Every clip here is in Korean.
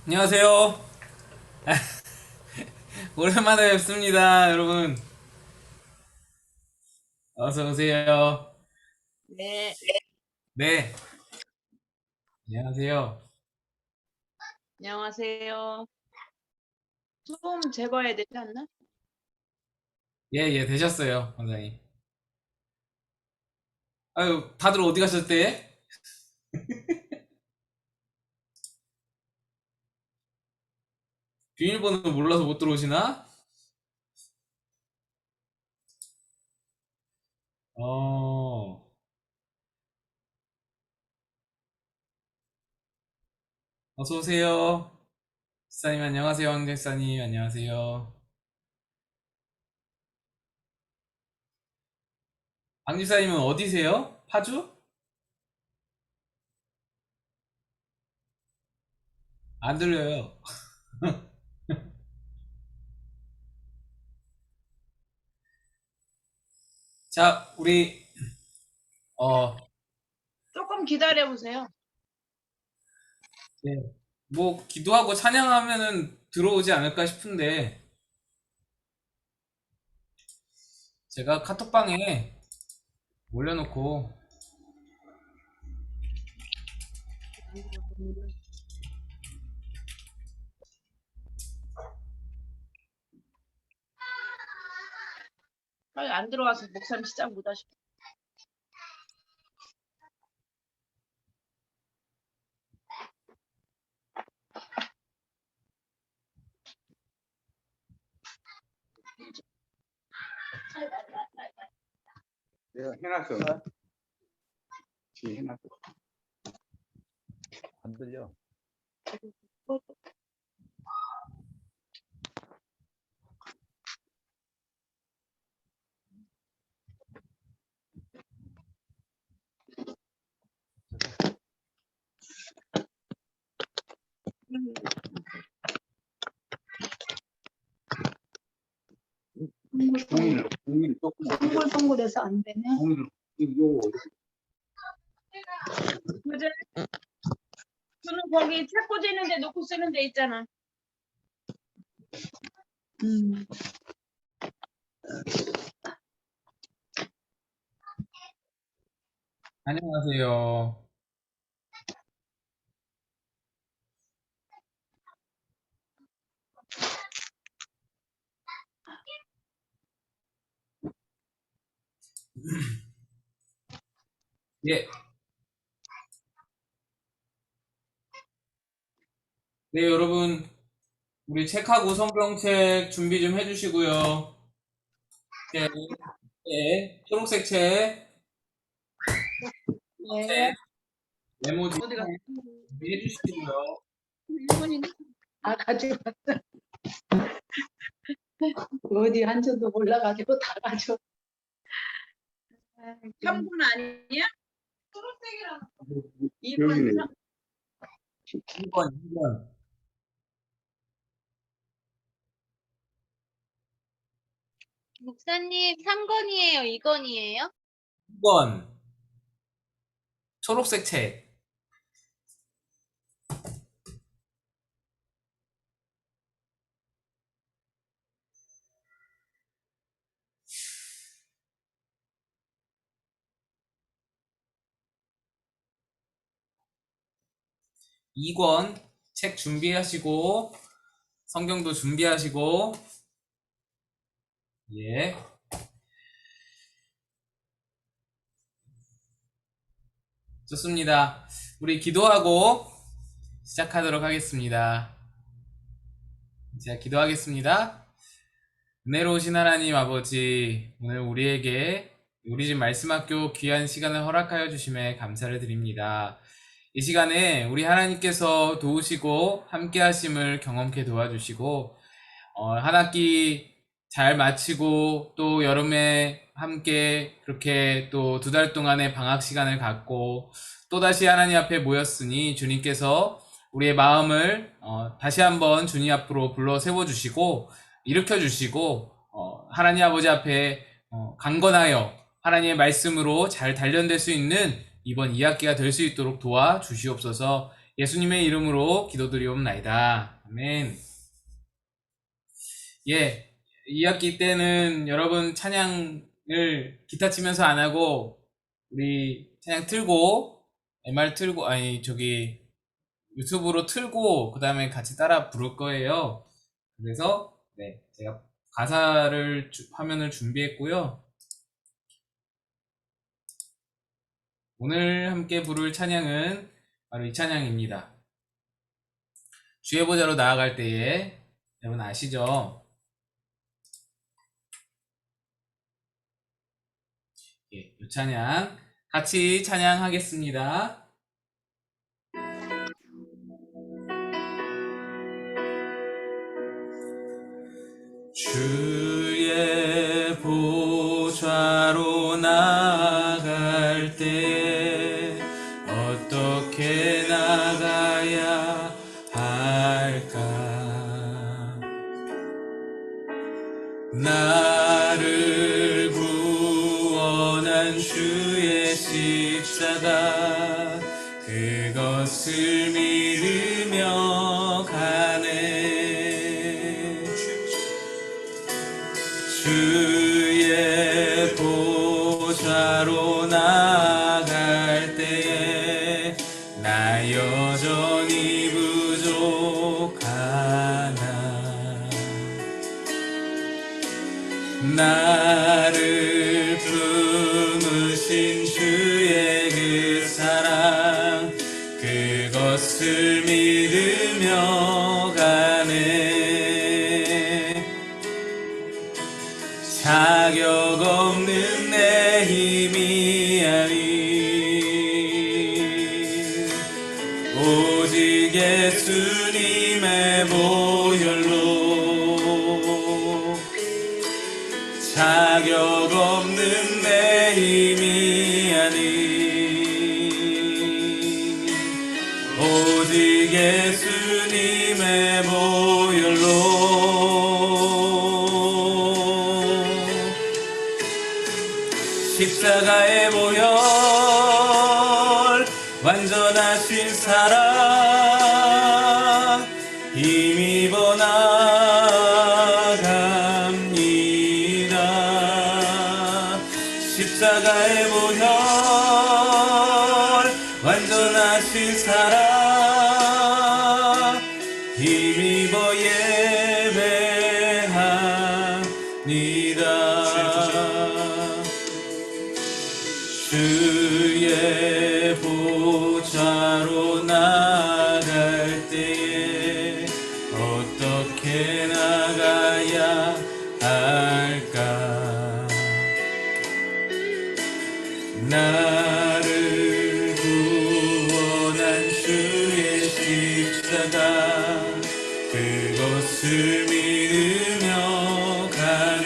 안녕하세요. 오랜만에 뵙습니다, 여러분. 어서 오세요. 네, 네, 안녕하세요. 안녕하세요. 좀 제거해야 되지 않나? 예, 예, 되셨어요, 원장님. 아유, 다들 어디 가셨대? 비밀번호 몰라서 못 들어오시나? 어, 어서 오세요. 집사님 안녕하세요, 황 집사님 안녕하세요. 황 집사님은 어디세요? 파주? 안 들려요. 자, 우리 어, 조금 기다려 보세요. 네. 뭐 기도하고 찬양하면은 들어오지 않을까 싶은데 제가 카톡방에 올려놓고 빨리 안 들어와서 목사님 시작 못 하시고. 내가 해놨어. 지금 해놨어. 안 들려. 공일 조금 동글동글해서 안 되네. 공일 이거 그제 저는 거기 책 꽂이는데 놓고 쓰는 데 있잖아. 음. 안녕하세요. 예, 네 여러분 우리 책하고 성경책 준비 좀 해주시고요. 네, 네, 초록색 책, 네. 메모 어디 갔어? 준비해 주시고요. 일본인데? 아, 가지고 왔어. 어디 앉아도 몰라가지고 다 가져. 3분 아니야? 초록색이랑 여기네. 2분 2번, 2번. 목사님, 3건이에요? 2건이에요? 2번. 초록색 책. 2권 책 준비하시고 성경도 준비하시고 예. 좋습니다. 우리 기도하고 시작하도록 하겠습니다. 제가 기도하겠습니다. 은혜로우신 하나님 아버지, 오늘 우리에게 우리 집 말씀학교 귀한 시간을 허락하여 주심에 감사를 드립니다. 이 시간에 우리 하나님께서 도우시고 함께 하심을 경험케 도와주시고 한 학기 잘 마치고 또 여름에 함께 그렇게 또 2달 동안의 방학 시간을 갖고 또다시 하나님 앞에 모였으니 주님께서 우리의 마음을 다시 한번 주님 앞으로 불러 세워주시고 일으켜주시고 하나님 아버지 앞에 강건하여 하나님의 말씀으로 잘 단련될 수 있는 이번 2학기가 될 수 있도록 도와주시옵소서. 예수님의 이름으로 기도드리옵나이다. 아멘. 예, 2학기 때는 여러분 찬양을 기타 치면서 안 하고 우리 찬양 틀고 MR 틀고 아니 저기 유튜브로 틀고 그 다음에 같이 따라 부를 거예요. 그래서 네, 제가 가사를 화면을 준비했고요. 오늘 함께 부를 찬양은 바로 이 찬양입니다. 주의 보좌로 나아갈 때에, 여러분 아시죠? 예, 이 찬양 같이 찬양하겠습니다. 주의 보좌로 나아갈 때 어떻게 나가야 할까? 나를 구원한 주의 십자가 그것을 믿으며 가네. 주의 보좌로 나아갈 때에 나 여전히 부족하나. 나를 품으신 주의 그 사랑 그것을 믿으며 가네. 자격 없는 내 힘이 아닌 오직 예수님의 보혈로 자격 없는 내 힘이 아닌 오직 예수님의 보혈로 십자가의 보혈 완전하신 사랑 힘입어 나갑니다. 십자가의 보혈 완전하신 사랑 힘입어 예배합니다. 주의 보좌로 나갈 때에 어떻게 나가야 할까? 나를 구원한 주의 십자가 그것을 믿으며 가네.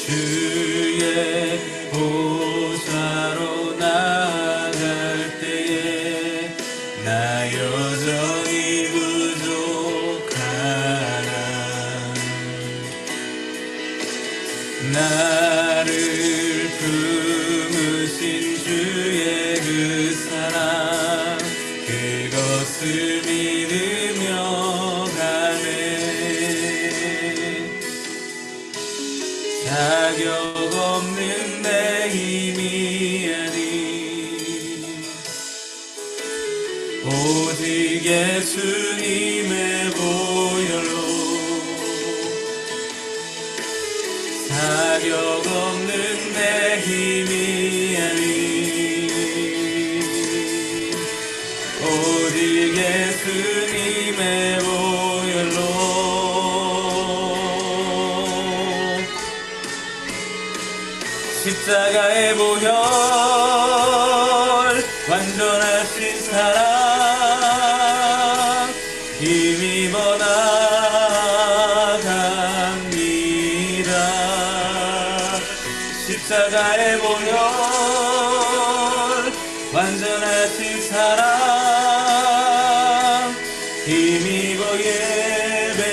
주의 보좌로 나갈 때에 나 여전히 부족하나. 나를 품으신 주의 그 사랑 그것을 믿으며 가네. 자격 없는 내 힘이 아닌 오직 예수님의 보혈로 자격 없는 내 힘이 아닌 오직 예수님의 보혈로 십자가의 보혈 완전하신 사랑 힘입어 나갑니다. 십자가의 보혈 완전하신 사랑 힘입어 예배합니다.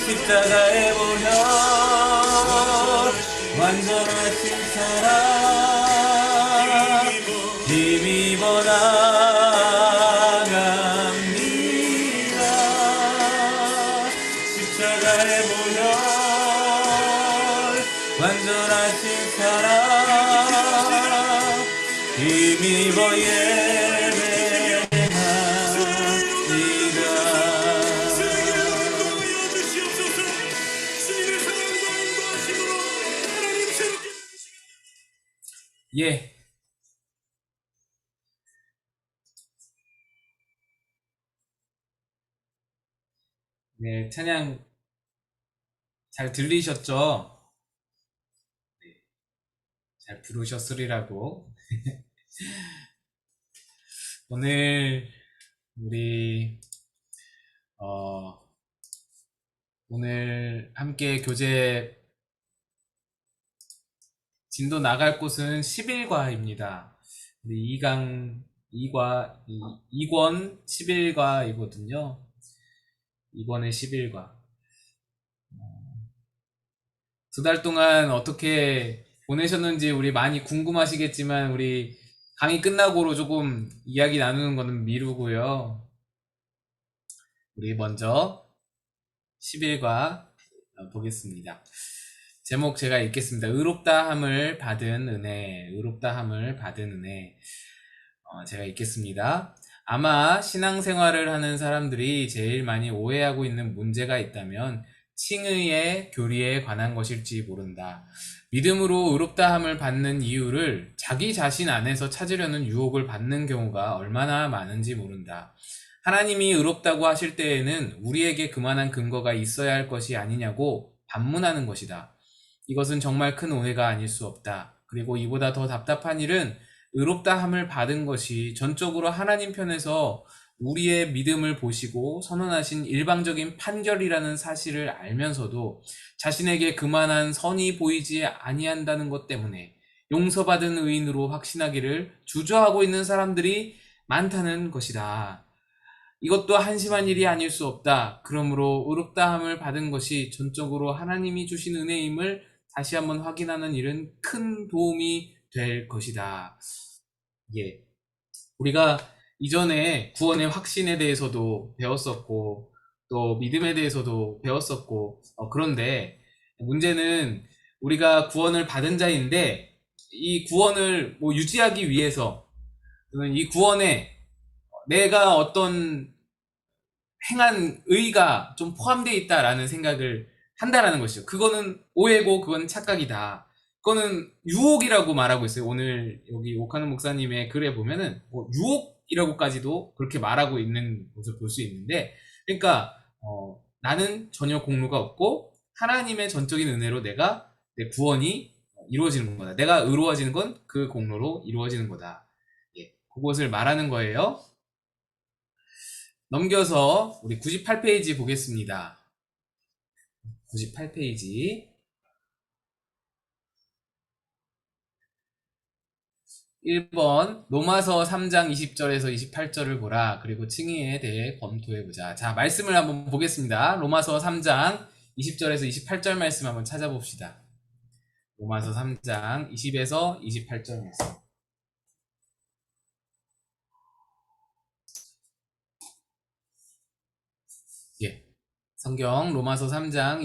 십자가의 보혈 완전 힘입어 예. 네, 찬양 잘 들리셨죠? 네, 잘 부르셨으리라고. 오늘 우리 오늘 함께 교재 진도 나갈 곳은 11과입니다. 우리 2권 11과이거든요. 2권의 11과. 두 달 동안 어떻게 보내셨는지 우리 많이 궁금하시겠지만 우리 강의 끝나고로 조금 이야기 나누는 거는 미루고요. 우리 먼저 11과 보겠습니다. 제목 제가 읽겠습니다. 의롭다함을 받은 은혜, 의롭다함을 받은 은혜. 제가 읽겠습니다. 아마 신앙생활을 하는 사람들이 제일 많이 오해하고 있는 문제가 있다면 칭의의 교리에 관한 것일지 모른다. 믿음으로 의롭다함을 받는 이유를 자기 자신 안에서 찾으려는 유혹을 받는 경우가 얼마나 많은지 모른다. 하나님이 의롭다고 하실 때에는 우리에게 그만한 근거가 있어야 할 것이 아니냐고 반문하는 것이다. 이것은 정말 큰 오해가 아닐 수 없다. 그리고 이보다 더 답답한 일은 의롭다함을 받은 것이 전적으로 하나님 편에서 우리의 믿음을 보시고 선언하신 일방적인 판결이라는 사실을 알면서도 자신에게 그만한 선이 보이지 아니한다는 것 때문에 용서받은 의인으로 확신하기를 주저하고 있는 사람들이 많다는 것이다. 이것도 한심한 일이 아닐 수 없다. 그러므로 의롭다함을 받은 것이 전적으로 하나님이 주신 은혜임을 다시 한번 확인하는 일은 큰 도움이 될 것이다. 예. 우리가 이전에 구원의 확신에 대해서도 배웠었고, 또 믿음에 대해서도 배웠었고, 그런데 문제는 우리가 구원을 받은 자인데, 이 구원을 유지하기 위해서, 또는 이 구원에 내가 어떤 행한 의가 좀 포함되어 있다라는 생각을 한다라는 것이죠. 그거는 오해고 그건 착각이다. 그거는 유혹이라고 말하고 있어요. 오늘 여기 오카노 목사님의 글에 보면은 유혹이라고까지도 그렇게 말하고 있는 것을 볼 수 있는데, 그러니까 나는 전혀 공로가 없고 하나님의 전적인 은혜로 내 구원이 이루어지는 거다. 내가 의로워지는 건 그 공로로 이루어지는 거다. 예, 그것을 말하는 거예요. 넘겨서 우리 98페이지 보겠습니다. 98페이지 1번 로마서 3장 20절에서 28절을 보라. 그리고 칭의에 대해 검토해보자. 자, 말씀을 한번 보겠습니다. 로마서 3장 20절에서 28절 말씀 한번 찾아봅시다. 로마서 3장 20에서 28절 말씀. 예, 성경 로마서 3장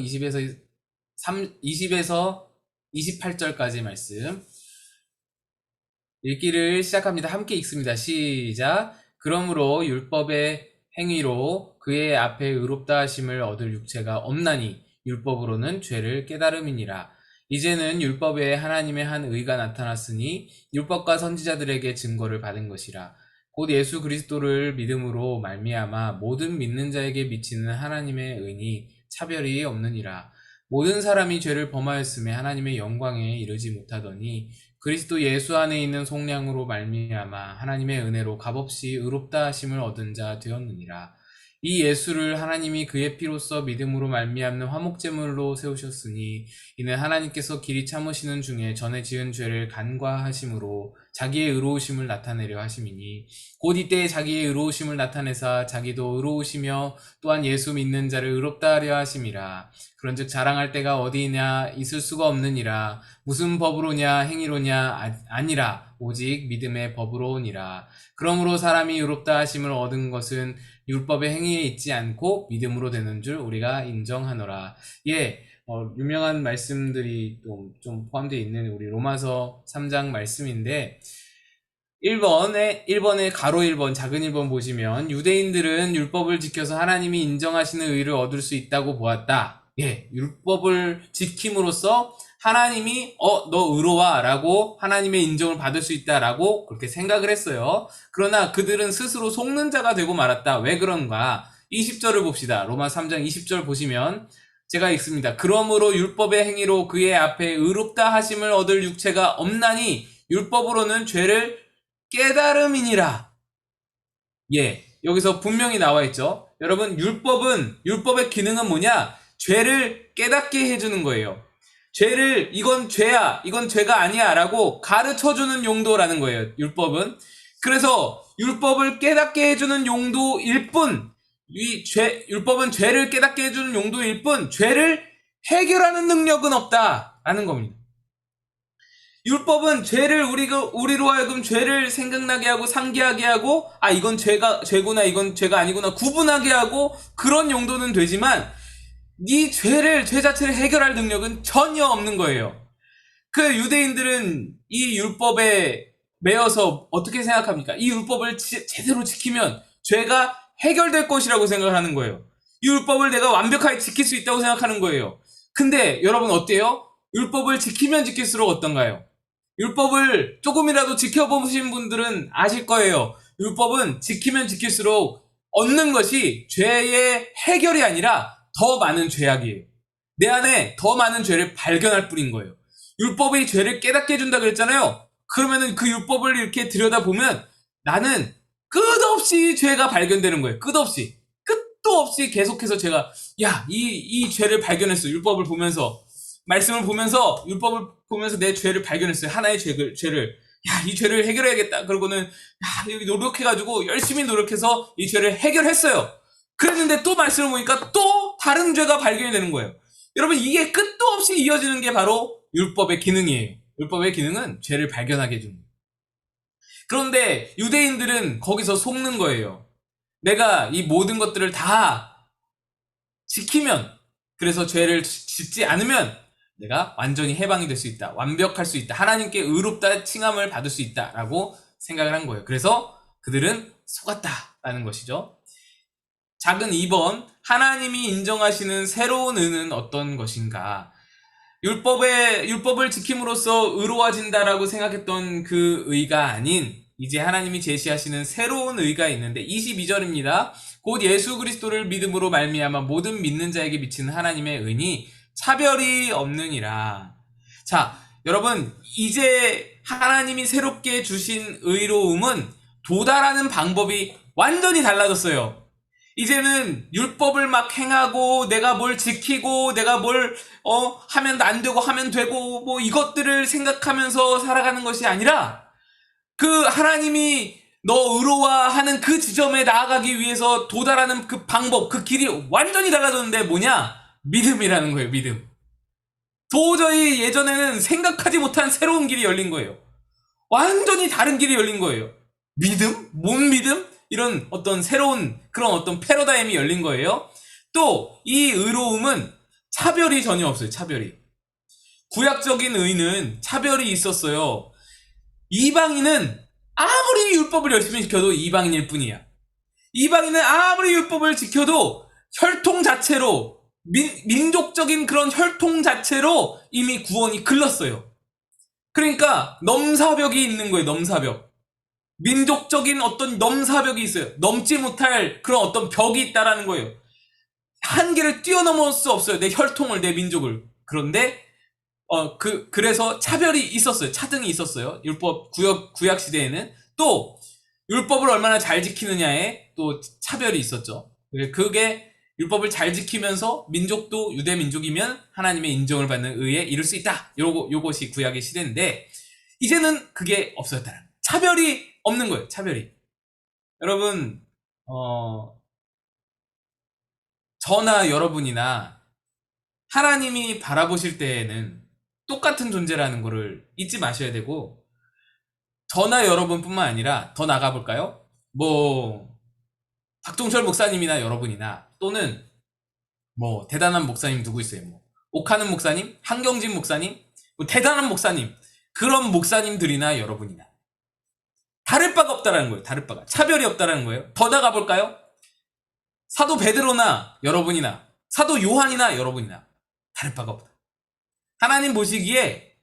20에서 28절까지 말씀 읽기를 시작합니다. 함께 읽습니다. 시작. 그러므로 율법의 행위로 그의 앞에 의롭다 하심을 얻을 육체가 없나니 율법으로는 죄를 깨달음이니라. 이제는 율법 외에 하나님의 한 의가 나타났으니 율법과 선지자들에게 증거를 받은 것이라. 곧 예수 그리스도를 믿음으로 말미암아 모든 믿는 자에게 미치는 하나님의 의니 차별이 없느니라. 모든 사람이 죄를 범하였음에 하나님의 영광에 이르지 못하더니 그리스도 예수 안에 있는 속량으로 말미암아 하나님의 은혜로 값없이 의롭다 하심을 얻은 자 되었느니라. 이 예수를 하나님이 그의 피로써 믿음으로 말미암는 화목제물로 세우셨으니 이는 하나님께서 길이 참으시는 중에 전에 지은 죄를 간과하심으로 자기의 의로우심을 나타내려 하심이니 곧 이때 자기의 의로우심을 나타내사 자기도 의로우시며 또한 예수 믿는 자를 의롭다 하려 하심이라. 그런즉 자랑할 때가 어디냐 있을 수가 없느니라. 무슨 법으로냐 행위로냐 아니라 오직 믿음의 법으로니라. 그러므로 사람이 의롭다 하심을 얻은 것은 율법의 행위에 있지 않고 믿음으로 되는 줄 우리가 인정하노라. 예, 유명한 말씀들이 좀 포함되어 있는 우리 로마서 3장 말씀인데, 1번에 가로 1번, 작은 1번 보시면 유대인들은 율법을 지켜서 하나님이 인정하시는 의를 얻을 수 있다고 보았다. 예, 율법을 지킴으로써 하나님이 너 의로와 라고 하나님의 인정을 받을 수 있다라고 그렇게 생각을 했어요. 그러나 그들은 스스로 속는 자가 되고 말았다. 왜 그런가? 20절을 봅시다. 로마 3장 20절 보시면 제가 읽습니다. 그러므로 율법의 행위로 그의 앞에 의롭다 하심을 얻을 육체가 없나니 율법으로는 죄를 깨달음이니라. 예, 여기서 분명히 나와 있죠. 여러분, 율법의 기능은 뭐냐? 죄를 깨닫게 해주는 거예요. 죄를, 이건 죄야, 이건 죄가 아니야 라고 가르쳐주는 용도라는 거예요, 율법은. 그래서 율법을 깨닫게 해주는 용도일 뿐, 율법은 죄를 깨닫게 해주는 용도일 뿐, 죄를 해결하는 능력은 없다라는 겁니다. 율법은 죄를 우리로 하여금 죄를 생각나게 하고 상기하게 하고 이건 죄구나 이건 죄가 아니구나 구분하게 하고 그런 용도는 되지만 죄 자체를 해결할 능력은 전혀 없는 거예요. 그 유대인들은 이 율법에 매여서 어떻게 생각합니까? 이 율법을 제대로 지키면 죄가 해결될 것이라고 생각하는 거예요. 이 율법을 내가 완벽하게 지킬 수 있다고 생각하는 거예요. 근데 여러분 어때요? 율법을 지키면 지킬수록 어떤가요? 율법을 조금이라도 지켜보신 분들은 아실 거예요. 율법은 지키면 지킬수록 얻는 것이 죄의 해결이 아니라 더 많은 죄악이에요. 내 안에 더 많은 죄를 발견할 뿐인 거예요. 율법이 죄를 깨닫게 해준다 그랬잖아요. 그러면은 그 율법을 이렇게 들여다보면 나는 끝없이 죄가 발견되는 거예요. 끝도 없이 계속해서 제가 이 죄를 발견했어. 율법을 보면서 말씀을 보면서 율법을 보면서 내 죄를 발견했어요. 하나의 죄를 이 죄를 해결해야겠다. 그러고는 여기 노력해가지고 열심히 노력해서 이 죄를 해결했어요. 그랬는데 또 말씀을 보니까 또 다른 죄가 발견이 되는 거예요. 여러분 이게 끝도 없이 이어지는 게 바로 율법의 기능이에요. 율법의 기능은 죄를 발견하게 해주는 거예요. 그런데 유대인들은 거기서 속는 거예요. 내가 이 모든 것들을 다 지키면, 그래서 죄를 짓지 않으면 내가 완전히 해방이 될 수 있다. 완벽할 수 있다. 하나님께 의롭다 칭함을 받을 수 있다. 라고 생각을 한 거예요. 그래서 그들은 속았다라는 것이죠. 작은 2번, 하나님이 인정하시는 새로운 의는 어떤 것인가? 율법을 지킴으로써 의로워진다라고 생각했던 그 의가 아닌 이제 하나님이 제시하시는 새로운 의가 있는데 22절입니다. 곧 예수 그리스도를 믿음으로 말미암아 모든 믿는 자에게 미치는 하나님의 의니 차별이 없느니라. 자, 여러분 이제 하나님이 새롭게 주신 의로움은 도달하는 방법이 완전히 달라졌어요. 이제는 율법을 막 행하고 내가 뭘 지키고 내가 뭘 하면 안 되고 하면 되고 뭐 이것들을 생각하면서 살아가는 것이 아니라 그 하나님이 너 의로워하는 그 지점에 나아가기 위해서 도달하는 그 방법, 그 길이 완전히 달라졌는데 뭐냐? 믿음이라는 거예요. 믿음. 도저히 예전에는 생각하지 못한 새로운 길이 열린 거예요. 완전히 다른 길이 열린 거예요. 믿음? 뭔 믿음? 이런 어떤 새로운 그런 어떤 패러다임이 열린 거예요. 또 이 의로움은 차별이 전혀 없어요. 차별이. 구약적인 의는 차별이 있었어요. 이방인은 아무리 율법을 열심히 지켜도 이방인일 뿐이야. 이방인은 아무리 율법을 지켜도 혈통 자체로 민족적인 그런 혈통 자체로 이미 구원이 글렀어요. 그러니까 넘사벽이 있는 거예요. 넘사벽. 민족적인 어떤 넘사벽이 있어요. 넘지 못할 그런 어떤 벽이 있다라는 거예요. 한계를 뛰어넘을 수 없어요. 내 혈통을, 내 민족을. 그런데 그래서 차별이 있었어요. 차등이 있었어요. 구약 시대에는. 또 율법을 얼마나 잘 지키느냐에 또 차별이 있었죠. 그게 율법을 잘 지키면서 민족도 유대 민족이면 하나님의 인정을 받는 의에 이룰 수 있다. 요것이 구약의 시대인데 이제는 그게 없어졌다는 거예요. 차별이 없는 거예요. 차별이. 여러분 저나 여러분이나 하나님이 바라보실 때에는 똑같은 존재라는 거를 잊지 마셔야 되고 저나 여러분뿐만 아니라 더 나가볼까요? 박종철 목사님이나 여러분이나 또는 대단한 목사님 누구 있어요? 옥하는 목사님, 한경진 목사님, 대단한 목사님, 그런 목사님들이나 여러분이나 다를 바가 없다라는 거예요. 다를 바가. 차별이 없다라는 거예요. 더 나가 볼까요? 사도 베드로나 여러분이나 사도 요한이나 여러분이나 다를 바가 없다. 하나님 보시기에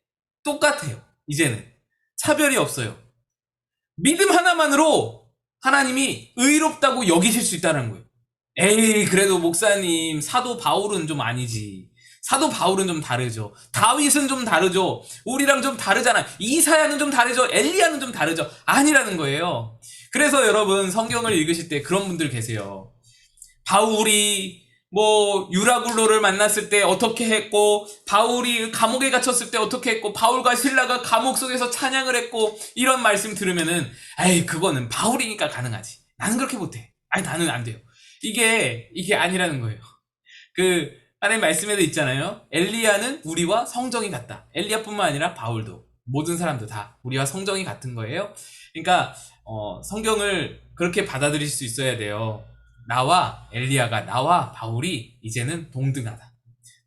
똑같아요. 이제는 차별이 없어요. 믿음 하나만으로 하나님이 의롭다고 여기실 수 있다는 거예요. 에이, 그래도 목사님, 사도 바울은 좀 아니지. 사도 바울은 좀 다르죠. 다윗은 좀 다르죠. 우리랑 좀 다르잖아. 이사야는 좀 다르죠. 엘리야는 좀 다르죠. 아니라는 거예요. 그래서 여러분 성경을 읽으실 때 그런 분들 계세요. 바울이 뭐 유라굴로를 만났을 때 어떻게 했고, 바울이 감옥에 갇혔을 때 어떻게 했고, 바울과 실라가 감옥 속에서 찬양을 했고, 이런 말씀 들으면은 에이, 그거는 바울이니까 가능하지. 나는 그렇게 못해. 아니, 나는 안 돼요. 이게 아니라는 거예요. 그 하나님 말씀에도 있잖아요. 엘리야는 우리와 성정이 같다. 엘리야뿐만 아니라 바울도, 모든 사람도 다 우리와 성정이 같은 거예요. 그러니까 성경을 그렇게 받아들일 수 있어야 돼요. 나와 엘리야가, 나와 바울이 이제는 동등하다.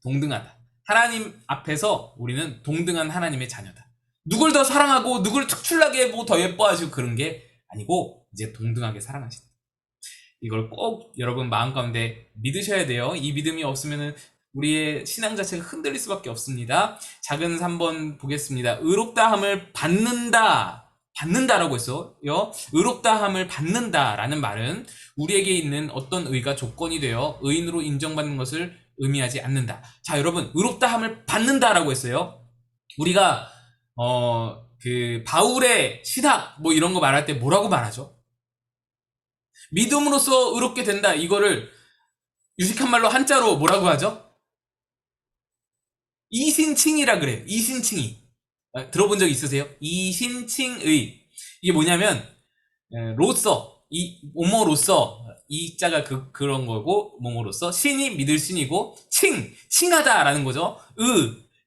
동등하다. 하나님 앞에서 우리는 동등한 하나님의 자녀다. 누굴 더 사랑하고 누굴 특출나게 뭐 더 예뻐하시고 그런 게 아니고 이제 동등하게 사랑하신다. 이걸 꼭 여러분 마음 가운데 믿으셔야 돼요. 이 믿음이 없으면은 우리의 신앙 자체가 흔들릴 수밖에 없습니다. 작은 3번 보겠습니다. 의롭다함을 받는다라고 했어요. 의롭다함을 받는다라는 말은 우리에게 있는 어떤 의가 조건이 되어 의인으로 인정받는 것을 의미하지 않는다. 자, 여러분, 의롭다함을 받는다라고 했어요. 우리가 그 바울의 신학 뭐 이런 거 말할 때 뭐라고 말하죠? 믿음으로써 의롭게 된다. 이거를 유식한 말로 한자로 뭐라고 하죠? 이신칭이라 그래요. 이신칭이. 들어본 적 있으세요? 이신칭의. 이게 뭐냐면 로서, 뭐뭐로서, 이 자가 그런 거고, 뭐뭐로서, 신이 믿을 신이고, 칭하다라는 거죠.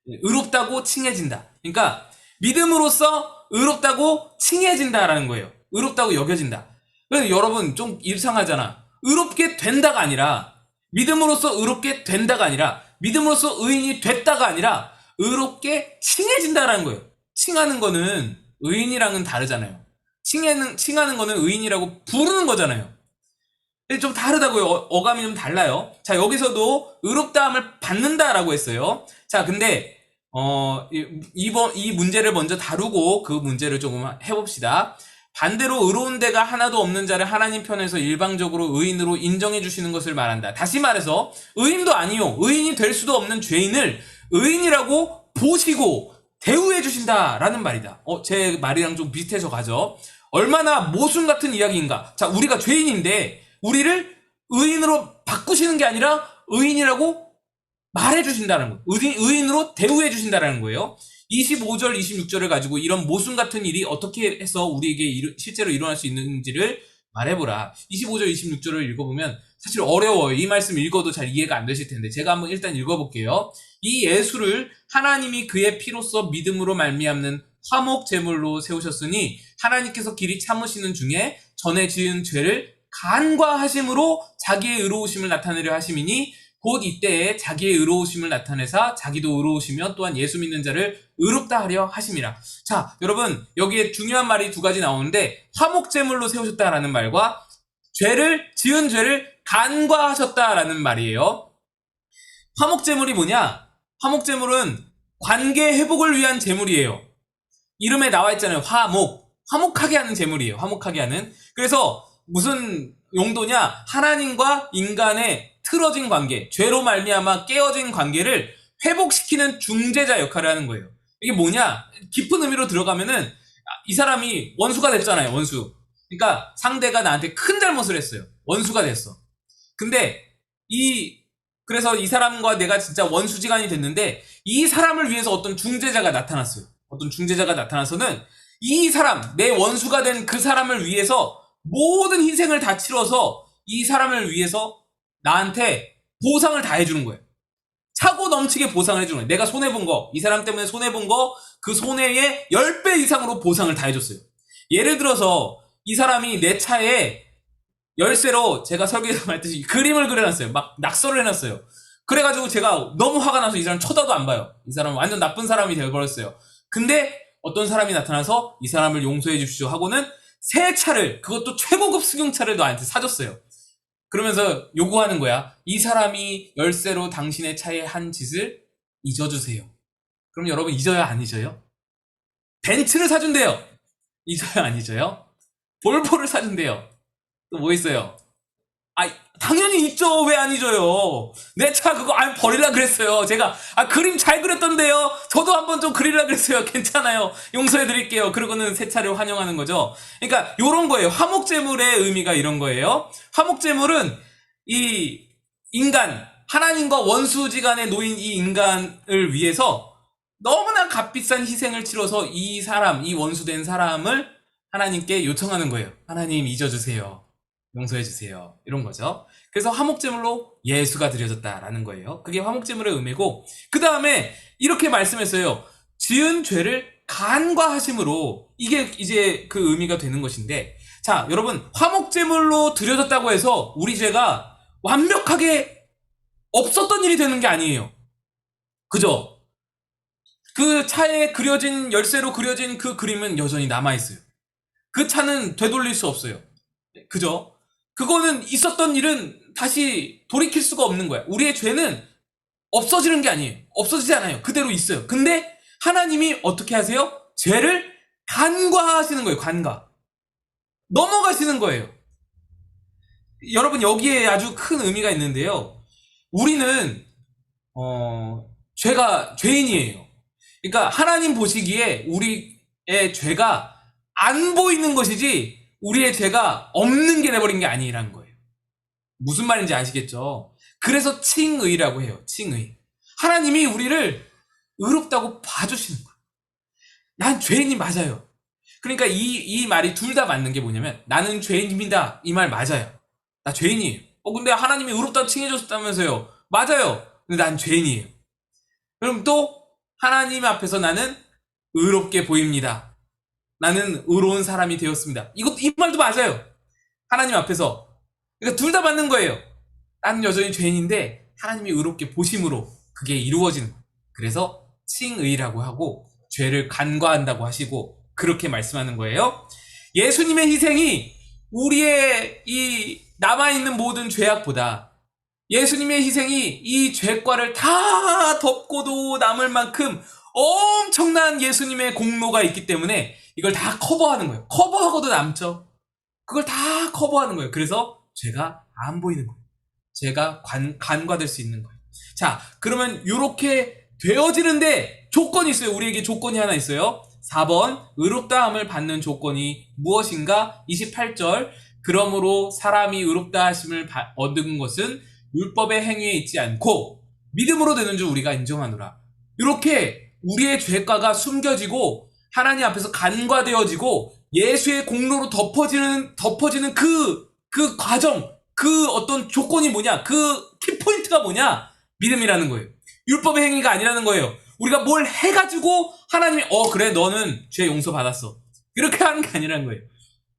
의롭다고 칭해진다. 그러니까 믿음으로써 의롭다고 칭해진다라는 거예요. 의롭다고 여겨진다. 그래서 여러분 좀 이상하잖아. 의롭게 된다가 아니라, 믿음으로써 의롭게 된다가 아니라, 믿음으로써 의인이 됐다가 아니라 의롭게 칭해진다라는 거예요. 칭하는 거는 의인이랑은 다르잖아요. 칭하는 거는 의인이라고 부르는 거잖아요. 좀 다르다고요. 어감이 좀 달라요. 자, 여기서도 의롭다함을 받는다라고 했어요. 자, 근데 이 문제를 먼저 다루고 그 문제를 조금 해봅시다. 반대로 의로운 데가 하나도 없는 자를 하나님 편에서 일방적으로 의인으로 인정해 주시는 것을 말한다. 다시 말해서 의인도 아니요, 의인이 될 수도 없는 죄인을 의인이라고 보시고 대우해 주신다라는 말이다. 제 말이랑 좀 비슷해서 가죠. 얼마나 모순 같은 이야기인가. 자, 우리가 죄인인데 우리를 의인으로 바꾸시는 게 아니라 의인이라고 말해 주신다는 거예요. 의인으로 대우해 주신다는 거예요. 25절, 26절을 가지고 이런 모순 같은 일이 어떻게 해서 우리에게 실제로 일어날 수 있는지를 말해보라. 25절, 26절을 읽어보면 사실 어려워요. 이 말씀 읽어도 잘 이해가 안 되실 텐데 제가 한번 일단 읽어볼게요. 이 예수를 하나님이 그의 피로써 믿음으로 말미암는 화목 제물로 세우셨으니 하나님께서 길이 참으시는 중에 전에 지은 죄를 간과하심으로 자기의 의로우심을 나타내려 하심이니 곧 이때에 자기의 의로우심을 나타내사 자기도 의로우시며 또한 예수 믿는 자를 의롭다 하려 하심이라. 자, 여러분, 여기에 중요한 말이 두 가지 나오는데 화목제물로 세우셨다라는 말과 지은 죄를 간과하셨다라는 말이에요. 화목제물이 뭐냐? 화목제물은 관계 회복을 위한 제물이에요. 이름에 나와 있잖아요. 화목하게 하는 제물이에요. 화목하게 하는. 그래서 무슨 용도냐? 하나님과 인간의 틀어진 관계, 죄로 말미암아 깨어진 관계를 회복시키는 중재자 역할을 하는 거예요. 이게 뭐냐? 깊은 의미로 들어가면은 이 사람이 원수가 됐잖아요. 원수. 그러니까 상대가 나한테 큰 잘못을 했어요. 원수가 됐어. 근데 그래서 이 사람과 내가 진짜 원수지간이 됐는데 이 사람을 위해서 어떤 중재자가 나타났어요. 어떤 중재자가 나타나서는 이 사람, 내 원수가 된 그 사람을 위해서 모든 희생을 다 치러서 이 사람을 위해서 나한테 보상을 다 해주는 거예요. 차고 넘치게 보상을 해주는 거예요. 내가 손해본 거, 이 사람 때문에 손해본 거, 그 손해의 10배 이상으로 보상을 다 해줬어요. 예를 들어서 이 사람이 내 차에 열쇠로 제가 설계에서 말했듯이 그림을 그려놨어요. 막 낙서를 해놨어요. 그래가지고 제가 너무 화가 나서 이 사람 쳐다도 안 봐요. 이 사람은 완전 나쁜 사람이 되어버렸어요. 근데 어떤 사람이 나타나서 이 사람을 용서해 주시오 하고는 새 차를, 그것도 최고급 승용차를 너한테 사줬어요. 그러면서 요구하는 거야. 이 사람이 열쇠로 당신의 차에 한 짓을 잊어주세요. 그럼 여러분 잊어요, 안 잊어요? 벤츠를 사준대요. 잊어요, 안 잊어요? 볼보를 사준대요. 또 뭐 있어요? 당연히 있죠. 왜 안 잊어요? 내 차 그거 버리려 그랬어요. 제가 그림 잘 그렸던데요. 저도 한번 좀 그리려 그랬어요. 괜찮아요. 용서해 드릴게요. 그러고는 새 차를 환영하는 거죠. 그러니까 요런 거예요. 화목제물의 의미가 이런 거예요. 화목제물은 이 인간, 하나님과 원수지간에 놓인 이 인간을 위해서 너무나 값비싼 희생을 치러서 이 사람, 이 원수된 사람을 하나님께 요청하는 거예요. 하나님 잊어주세요. 용서해주세요. 이런 거죠. 그래서 화목제물로 예수가 드려졌다라는 거예요. 그게 화목제물의 의미고, 그 다음에 이렇게 말씀했어요. 지은 죄를 간과하심으로, 이게 이제 그 의미가 되는 것인데, 자, 여러분, 화목제물로 드려졌다고 해서 우리 죄가 완벽하게 없었던 일이 되는 게 아니에요. 그죠? 그 차에 그려진, 열쇠로 그려진 그 그림은 여전히 남아있어요. 그 차는 되돌릴 수 없어요. 그죠? 그거는 있었던 일은 다시 돌이킬 수가 없는 거야. 우리의 죄는 없어지는 게 아니에요. 없어지지 않아요. 그대로 있어요. 근데 하나님이 어떻게 하세요? 죄를 간과하시는 거예요. 간과. 넘어가시는 거예요. 여러분, 여기에 아주 큰 의미가 있는데요. 우리는 죄가 죄인이에요. 그러니까 하나님 보시기에 우리의 죄가 안 보이는 것이지 우리의 죄가 없는 게 돼버린 게 아니라는 거예요. 무슨 말인지 아시겠죠? 그래서 칭의라고 해요. 칭의. 하나님이 우리를 의롭다고 봐주시는 거예요. 난 죄인이 맞아요. 그러니까 이 말이 둘 다 맞는 게 뭐냐면, 나는 죄인입니다. 이 말 맞아요. 나 죄인이에요. 근데 하나님이 의롭다고 칭해줬다면서요. 맞아요. 근데 난 죄인이에요. 그럼 또 하나님 앞에서 나는 의롭게 보입니다. 나는 의로운 사람이 되었습니다. 이 말도 맞아요. 하나님 앞에서. 그러니까 둘 다 맞는 거예요. 나는 여전히 죄인인데 하나님이 의롭게 보심으로 그게 이루어지는 거예요. 그래서 칭의라고 하고 죄를 간과한다고 하시고 그렇게 말씀하는 거예요. 예수님의 희생이 우리의 이 남아있는 모든 죄악보다, 예수님의 희생이 이 죄과를 다 덮고도 남을 만큼 엄청난 예수님의 공로가 있기 때문에 이걸 다 커버하는 거예요. 커버하고도 남죠. 그걸 다 커버하는 거예요. 그래서 죄가 안 보이는 거예요. 죄가 간과될 수 있는 거예요. 자, 그러면 이렇게 되어지는데 조건이 있어요. 우리에게 조건이 하나 있어요. 4번, 의롭다함을 받는 조건이 무엇인가? 28절, 그러므로 사람이 의롭다 하심을 얻은 것은 율법의 행위에 있지 않고 믿음으로 되는 줄 우리가 인정하노라. 이렇게 우리의 죄가가 숨겨지고 하나님 앞에서 간과되어지고 예수의 공로로 덮어지는 그 과정, 그 어떤 조건이 뭐냐, 그 키포인트가 뭐냐? 믿음이라는 거예요. 율법의 행위가 아니라는 거예요. 우리가 뭘 해가지고 하나님이 그래 너는 죄 용서 받았어, 이렇게 하는 게 아니라는 거예요.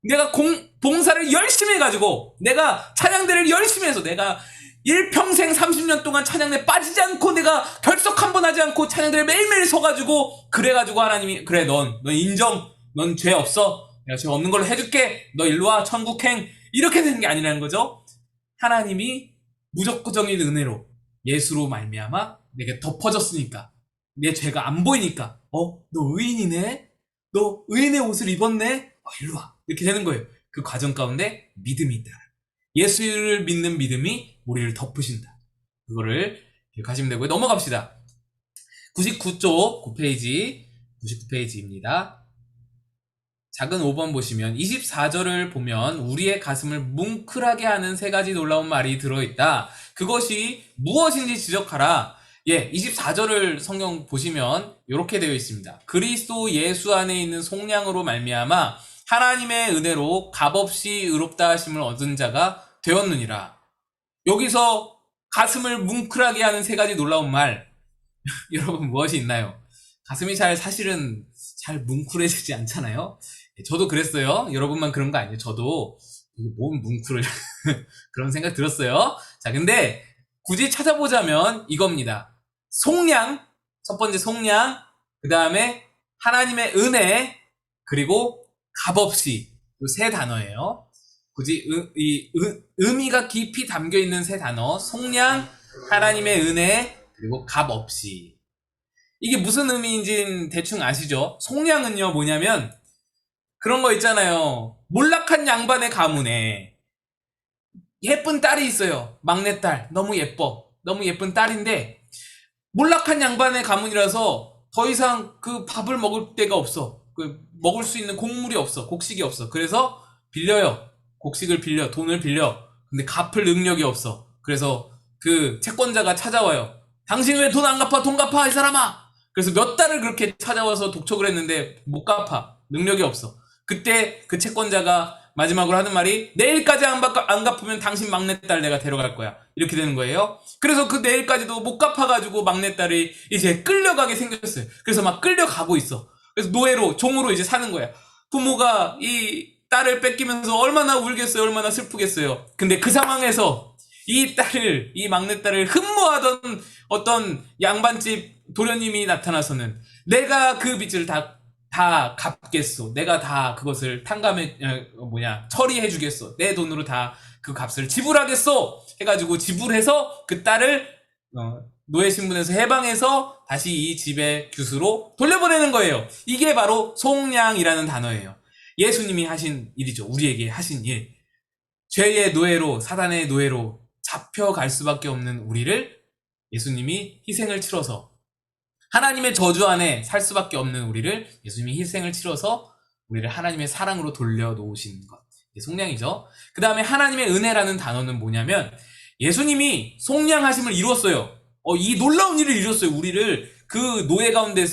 내가 봉사를 열심히 해가지고, 내가 찬양대를 열심히 해서, 내가 일평생 30년 동안 찬양대 빠지지 않고, 내가 결석 한 번 하지 않고 찬양대를 매일매일 서가지고, 그래가지고 하나님이 그래 넌 인정, 넌 죄 없어, 내가 죄 없는 걸로 해줄게, 너 일로와 천국행, 이렇게 되는 게 아니라는 거죠. 하나님이 무조건적인 은혜로 예수로 말미암아 내게 덮어졌으니까, 내 죄가 안 보이니까 너 의인이네, 너 의인의 옷을 입었네, 일로와, 이렇게 되는 거예요. 그 과정 가운데 믿음이 있다. 예수를 믿는 믿음이 우리를 덮으신다. 그거를 기억하시면 되고요. 넘어갑시다. 99쪽 9페이지 99페이지입니다. 작은 5번 보시면 24절을 보면 우리의 가슴을 뭉클하게 하는 세 가지 놀라운 말이 들어있다. 그것이 무엇인지 지적하라. 24절을 성경 보시면 이렇게 되어 있습니다. 그리스도 예수 안에 있는 속량으로 말미암아 하나님의 은혜로 값없이 의롭다 하심을 얻은 자가 되었느니라. 여기서 가슴을 뭉클하게 하는 세 가지 놀라운 말, 여러분 무엇이 있나요? 가슴이 사실은 잘 뭉클해지지 않잖아요. 저도 그랬어요. 여러분만 그런 거 아니에요. 저도 이게 뭔 뭉클을 그런 생각 들었어요. 자, 근데 굳이 찾아보자면 이겁니다. 속량, 첫 번째 속량, 그 다음에 하나님의 은혜, 그리고 값없이 세 단어예요. 굳이 의미가 깊이 담겨 있는 세 단어. 속량, 하나님의 은혜, 그리고 값없이. 이게 무슨 의미인지는 대충 아시죠? 속량은요 뭐냐면 그런 거 있잖아요. 몰락한 양반의 가문에 예쁜 딸이 있어요. 막내딸. 너무 예뻐. 너무 예쁜 딸인데 몰락한 양반의 가문이라서 더 이상 그 밥을 먹을 데가 없어. 그 먹을 수 있는 곡물이 없어. 곡식이 없어. 그래서 빌려요. 곡식을 빌려. 돈을 빌려. 근데 갚을 능력이 없어. 그래서 그 채권자가 찾아와요. 당신 왜 돈 안 갚아? 돈 갚아 이 사람아. 그래서 몇 달을 그렇게 찾아와서 독촉을 했는데 못 갚아. 능력이 없어. 그때 그 채권자가 마지막으로 하는 말이 내일까지 안 갚으면 당신 막내딸 내가 데려갈 거야. 이렇게 되는 거예요. 그래서 그 내일까지도 못 갚아가지고 막내딸이 이제 끌려가게 생겼어요. 그래서 막 끌려가고 있어. 그래서 노예로, 종으로 이제 사는 거야. 부모가 이 딸을 뺏기면서 얼마나 울겠어요. 얼마나 슬프겠어요. 근데 그 상황에서 이 막내딸을 흠모하던 어떤 양반집 도련님이 나타나서는 내가 그 빚을 다 갚겠소. 내가 다 그것을 처리해 주겠소. 내 돈으로 다 그 값을 지불하겠소. 해가지고 지불해서 그 딸을 노예 신분에서 해방해서 다시 이 집의 규수로 돌려보내는 거예요. 이게 바로 속량이라는 단어예요. 예수님이 하신 일이죠. 우리에게 하신 일. 죄의 노예로, 사단의 노예로 잡혀갈 수밖에 없는 우리를 예수님이 희생을 치러서 하나님의 저주 안에 살 수밖에 없는 우리를 예수님이 희생을 치러서 우리를 하나님의 사랑으로 돌려놓으신 것. 이게 속량이죠. 그 다음에 하나님의 은혜라는 단어는 뭐냐면 예수님이 속량하심을 이뤘어요. 이 놀라운 일을 이뤘어요. 우리를 그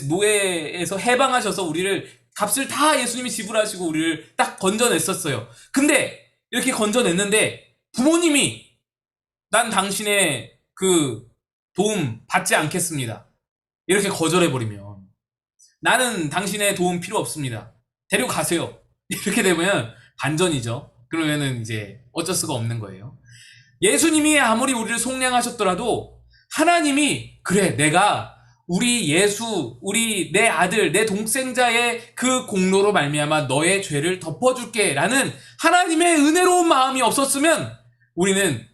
노예에서 해방하셔서 우리를 값을 다 예수님이 지불하시고 우리를 딱 건져냈었어요. 근데 이렇게 건져냈는데 부모님이 난 당신의 그 도움 받지 않겠습니다. 이렇게 거절해버리면 나는 당신의 도움 필요 없습니다. 데려가세요. 이렇게 되면 반전이죠. 그러면은 이제 어쩔 수가 없는 거예요. 예수님이 아무리 우리를 속량하셨더라도 하나님이 그래 내가 우리 내 아들 내 동생자의 그 공로로 말미암아 너의 죄를 덮어줄게 라는 하나님의 은혜로운 마음이 없었으면 우리는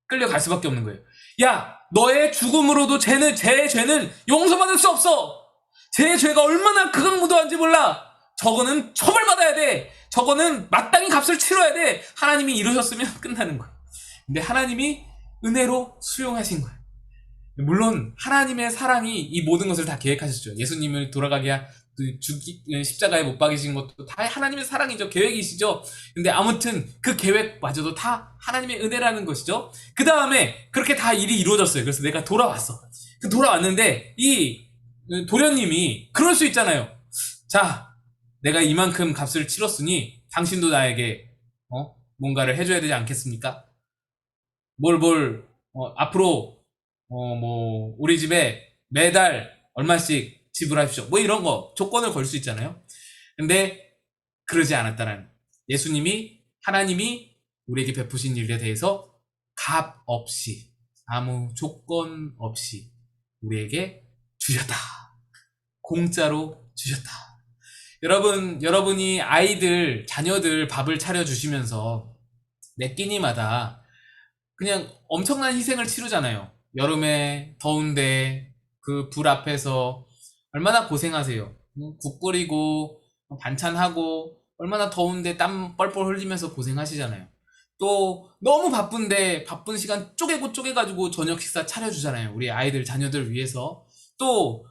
끌려갈 수밖에 없는 거예요. 야 너의 죽음으로도 제 죄는 용서받을 수 없어. 제 죄가 얼마나 극악무도한지 몰라. 저거는 처벌받아야 돼. 저거는 마땅히 값을 치러야 돼. 하나님이 이러셨으면 끝나는 거예요. 근데 하나님이 은혜로 수용하신 거예요. 물론 하나님의 사랑이 이 모든 것을 다 계획하셨죠. 예수님을 돌아가게 십자가에 못 박이신 것도 다 하나님의 사랑이죠. 계획이시죠. 근데 아무튼 그 계획마저도 다 하나님의 은혜라는 것이죠. 그 다음에 그렇게 다 일이 이루어졌어요. 그래서 내가 돌아왔어. 돌아왔는데 이 도련님이 그럴 수 있잖아요. 자, 내가 이만큼 값을 치렀으니 당신도 나에게 뭔가를 해줘야 되지 않겠습니까? 앞으로 우리 집에 매달 얼마씩 지불하십시오. 뭐 이런 거 조건을 걸 수 있잖아요. 근데 그러지 않았다는 하나님이 우리에게 베푸신 일에 대해서 값 없이 아무 조건 없이 우리에게 주셨다. 공짜로 주셨다. 여러분이 자녀들 밥을 차려주시면서 매 끼니마다 그냥 엄청난 희생을 치르잖아요. 여름에 더운데 그 불 앞에서 얼마나 고생하세요. 국 끓이고 반찬하고 얼마나 더운데 땀 뻘뻘 흘리면서 고생하시잖아요. 또 너무 바쁜데 바쁜 시간 쪼개가지고 저녁 식사 차려주잖아요. 우리 자녀들 위해서. 또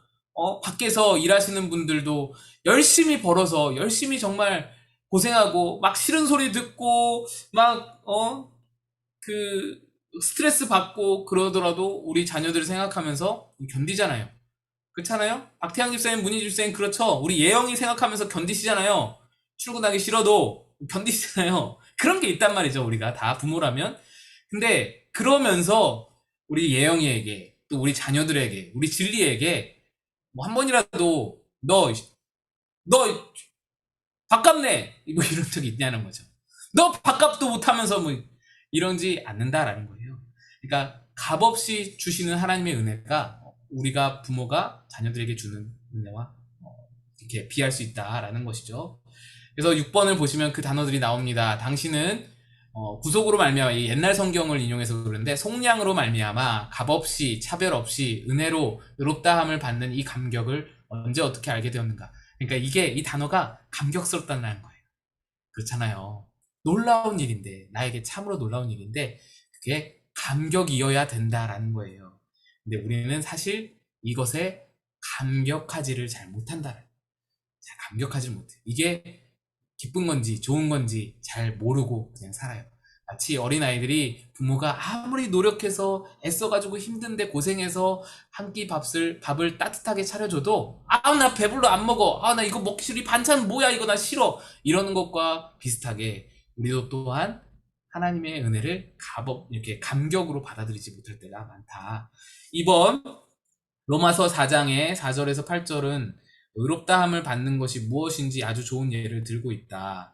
밖에서 일하시는 분들도 열심히 벌어서 열심히 정말 고생하고 막 싫은 소리 듣고 막 스트레스 받고 그러더라도 우리 자녀들을 생각하면서 견디잖아요. 그렇잖아요? 박태양 집사님, 문희 집사님 그렇죠? 우리 예영이 생각하면서 견디시잖아요. 출근하기 싫어도 견디시잖아요. 그런 게 있단 말이죠. 우리가 다 부모라면. 근데 그러면서 우리 예영이에게 또 우리 자녀들에게 우리 진리에게 한 번이라도 너 밥값 내! 뭐 이런 적이 있냐는 거죠. 너 밥값도 못하면서 이러지 않는다라는 거예요. 그러니까 값없이 주시는 하나님의 은혜가 우리가 부모가 자녀들에게 주는 은혜와 이렇게 비할 수 있다라는 것이죠. 그래서 6번을 보시면 그 단어들이 나옵니다. 당신은 구속으로 말미암아 이 옛날 성경을 인용해서 그러는데 속량으로 말미암아 값없이 차별 없이 은혜로 의롭다함을 받는 이 감격을 언제 어떻게 알게 되었는가. 그러니까 이 단어가 감격스럽다는 거예요. 그렇잖아요. 놀라운 일인데, 나에게 참으로 놀라운 일인데 그게 감격이어야 된다라는 거예요. 근데 우리는 사실 이것에 감격하지를 잘 못한다는, 잘 감격하지 못해. 이게 기쁜 건지 좋은 건지 잘 모르고 그냥 살아요. 마치 어린아이들이 부모가 아무리 노력해서 애써가지고 힘든데 고생해서 한 끼 밥을 따뜻하게 차려줘도 나 배불러 안 먹어. 나 이거 먹기 싫어. 이 반찬 뭐야 이거 나 싫어. 이러는 것과 비슷하게 우리도 또한 하나님의 은혜를 이렇게 감격으로 받아들이지 못할 때가 많다. 이번 로마서 4장의 4절에서 8절은 의롭다함을 받는 것이 무엇인지 아주 좋은 예를 들고 있다.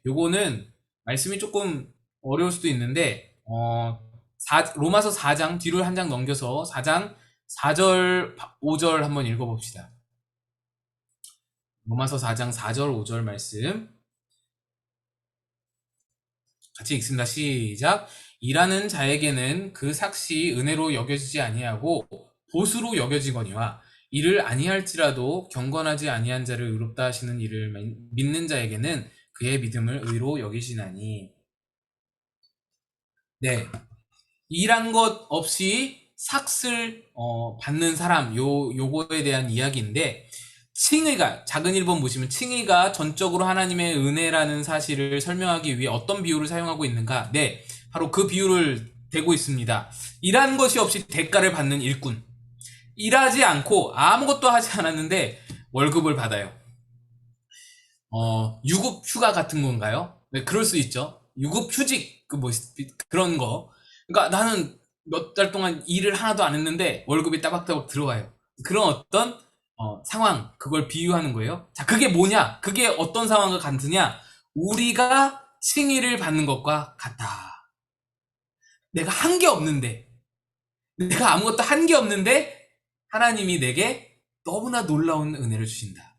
요거는 말씀이 조금 어려울 수도 있는데 로마서 4장 뒤로 한 장 넘겨서 4장 4절 5절 한번 읽어봅시다. 로마서 4장 4절 5절 말씀 같이 읽습니다. 시작. 일하는 자에게는 그 삭시 은혜로 여겨지지 아니하고 보수로 여겨지거니와 이를 아니할지라도 경건하지 아니한 자를 의롭다 하시는 이를 믿는 자에게는 그의 믿음을 의로 여기시나니. 네, 일한 것 없이 삭슬 받는 사람, 요거에 대한 이야기인데, 칭의가, 작은 1번 보시면 칭의가 전적으로 하나님의 은혜라는 사실을 설명하기 위해 어떤 비유를 사용하고 있는가? 네, 바로 그 비유를 대고 있습니다. 일한 것이 없이 대가를 받는 일꾼. 일하지 않고 아무것도 하지 않았는데 월급을 받아요. 유급 휴가 같은 건가요? 네, 그럴 수 있죠. 유급 휴직, 그런 거. 그러니까 나는 몇 달 동안 일을 하나도 안 했는데 월급이 따박따박 들어와요. 그런 어떤 상황, 그걸 비유하는 거예요. 자, 그게 뭐냐? 그게 어떤 상황과 같으냐? 우리가 칭의를 받는 것과 같다. 내가 한 게 없는데, 내가 아무것도 한 게 없는데 하나님이 내게 너무나 놀라운 은혜를 주신다.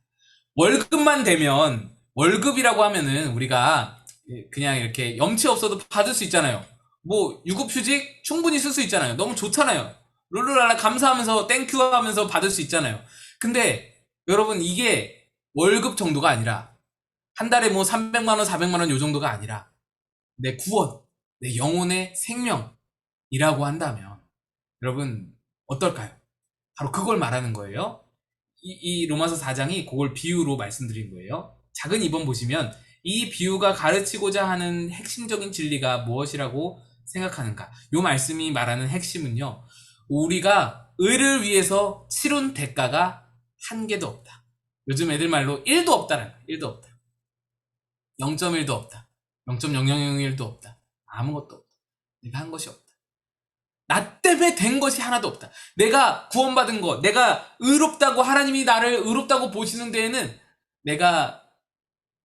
월급만 되면, 월급이라고 하면은 우리가 그냥 이렇게 염치 없어도 받을 수 있잖아요. 뭐 유급휴직 충분히 쓸 수 있잖아요. 너무 좋잖아요. 룰루랄라 감사하면서 땡큐 하면서 받을 수 있잖아요. 근데 여러분, 이게 월급 정도가 아니라 한 달에 뭐 300만원 400만원 요 정도가 아니라 내 구원, 내 영혼의 생명이라고 한다면 여러분 어떨까요? 바로 그걸 말하는 거예요. 이 로마서 4장이 그걸 비유로 말씀드린 거예요. 작은 2번 보시면 이 비유가 가르치고자 하는 핵심적인 진리가 무엇이라고 생각하는가? 요 말씀이 말하는 핵심은요, 우리가 의를 위해서 치룬 대가가 한 개도 없다. 요즘 애들 말로 1도 없다라는 거야. 1도 없다. 0.1도 없다. 0.0001도 없다. 아무것도 없다. 내가 한 것이 없다. 나 때문에 된 것이 하나도 없다. 내가 구원받은 것, 내가 의롭다고, 하나님이 나를 의롭다고 보시는 데에는 내가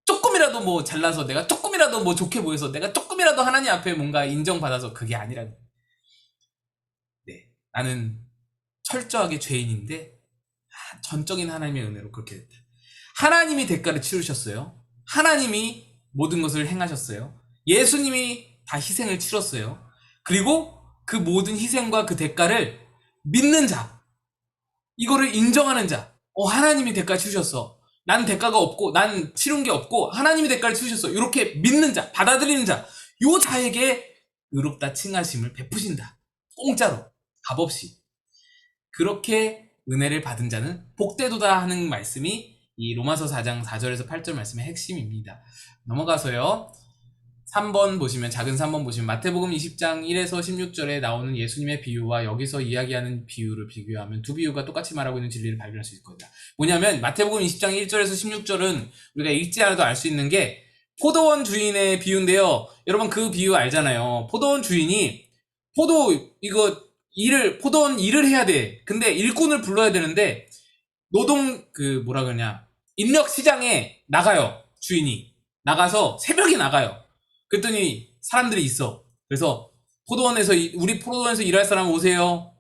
조금이라도 뭐 잘나서, 내가 조금이라도 뭐 좋게 보여서, 내가 조금이라도 하나님 앞에 뭔가 인정받아서 그게 아니라는 거예요. 네, 나는 철저하게 죄인인데 전적인 하나님의 은혜로 그렇게 됐다. 하나님이 대가를 치르셨어요. 하나님이 모든 것을 행하셨어요. 예수님이 다 희생을 치렀어요. 그리고 그 모든 희생과 그 대가를 믿는 자, 이거를 인정하는 자, 하나님이 대가를 치르셨어. 난 대가가 없고, 난 치른 게 없고, 하나님이 대가를 치르셨어. 이렇게 믿는 자, 받아들이는 자, 요 자에게 의롭다 칭하심을 베푸신다. 공짜로, 값없이. 그렇게 은혜를 받은 자는 복되도다 하는 말씀이 이 로마서 4장 4절에서 8절 말씀의 핵심입니다. 넘어가서요, 3번 보시면, 작은 3번 보시면 마태복음 20장 1에서 16절에 나오는 예수님의 비유와 여기서 이야기하는 비유를 비교하면 두 비유가 똑같이 말하고 있는 진리를 발견할 수 있을 겁니다. 뭐냐면 마태복음 20장 1절에서 16절은 우리가 읽지 않아도 알 수 있는 게 포도원 주인의 비유인데요. 여러분 그 비유 알잖아요. 포도원 주인이 포도원 일을 해야 돼. 근데 일꾼을 불러야 되는데 인력 시장에 나가요. 주인이 나가서 새벽에 나가요. 그랬더니 사람들이 있어. 그래서 우리 포도원에서 일할 사람 오세요.